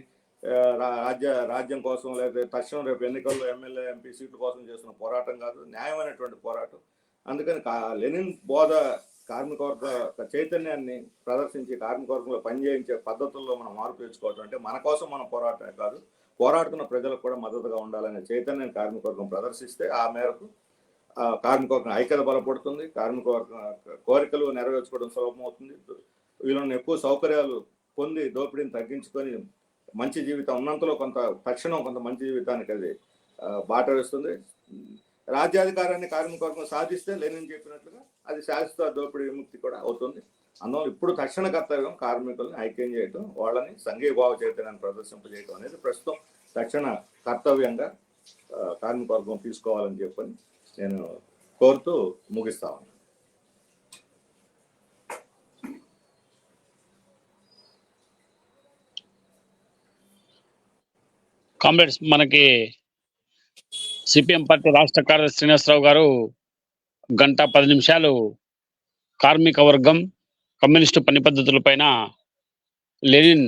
రాజ్యం కోసం లేకపోతే తక్షణం రేపు ఎన్నికల్లో ఎమ్మెల్యే, ఎంపీ సీట్ల కోసం చేస్తున్న పోరాటం కాదు, న్యాయమైనటువంటి పోరాటం. అందుకని లెనిన్ బోధ కార్మిక వర్గ చైతన్యాన్ని ప్రదర్శించి కార్మిక వర్గంలో పనిచేయించే పద్ధతుల్లో మనం మార్పు తెచ్చుకోవటం అంటే మన కోసం మనం పోరాటమే కాదు, పోరాడుతున్న ప్రజలకు కూడా మద్దతుగా ఉండాలనే చైతన్యాన్ని కార్మిక వర్గం ప్రదర్శిస్తే ఆ మేరకు కార్మిక వర్గం ఐక్యత బలపడుతుంది, కార్మిక వర్గం కోరికలు నెరవేర్చుకోవడం సులభమవుతుంది. వీళ్ళని ఎక్కువ సౌకర్యాలు పొంది దోపిడీని తగ్గించుకొని మంచి జీవితం ఉన్నంతలో తక్షణం కొంత మంచి జీవితానికి అది బాట వేస్తుంది. రాజ్యాధికారాన్ని కార్మిక వర్గం సాధిస్తే లెనిన్ చెప్పినట్లుగా అది శాశ్వత దోపిడీ విముక్తి కూడా అవుతుంది. అందువల్ల ఇప్పుడు తక్షణ కర్తవ్యం కార్మికులను ఐక్యం చేయటం, వాళ్ళని సంఘీభావ చైతన్యాన్ని ప్రదర్శింపజేయటం అనేది ప్రస్తుతం తక్షణ కర్తవ్యంగా కార్మిక వర్గం తీసుకోవాలని చెప్పని నేను కోరుతూ ముగిస్తా ఉన్నాను. కామ్రేడ్స్, మనకి సిపిఎం పార్టీ రాష్ట్ర కార్యదర్శి శ్రీనివాసరావు గారు 1:10 కార్మిక వర్గం కమ్యూనిస్టు పని పద్ధతులపైన లెనిన్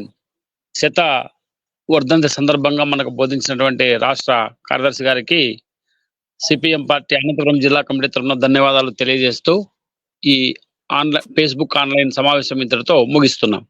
వర్ధంతి సందర్భంగా మనకు బోధించినటువంటి రాష్ట్ర కార్యదర్శి గారికి సిపిఎం పార్టీ అనంతపురం జిల్లా కమిటీ తరఫున ధన్యవాదాలు తెలియజేస్తూ ఈ ఫేస్బుక్ ఆన్లైన్ సమావేశం ఇంతటితో ముగిస్తున్నాం.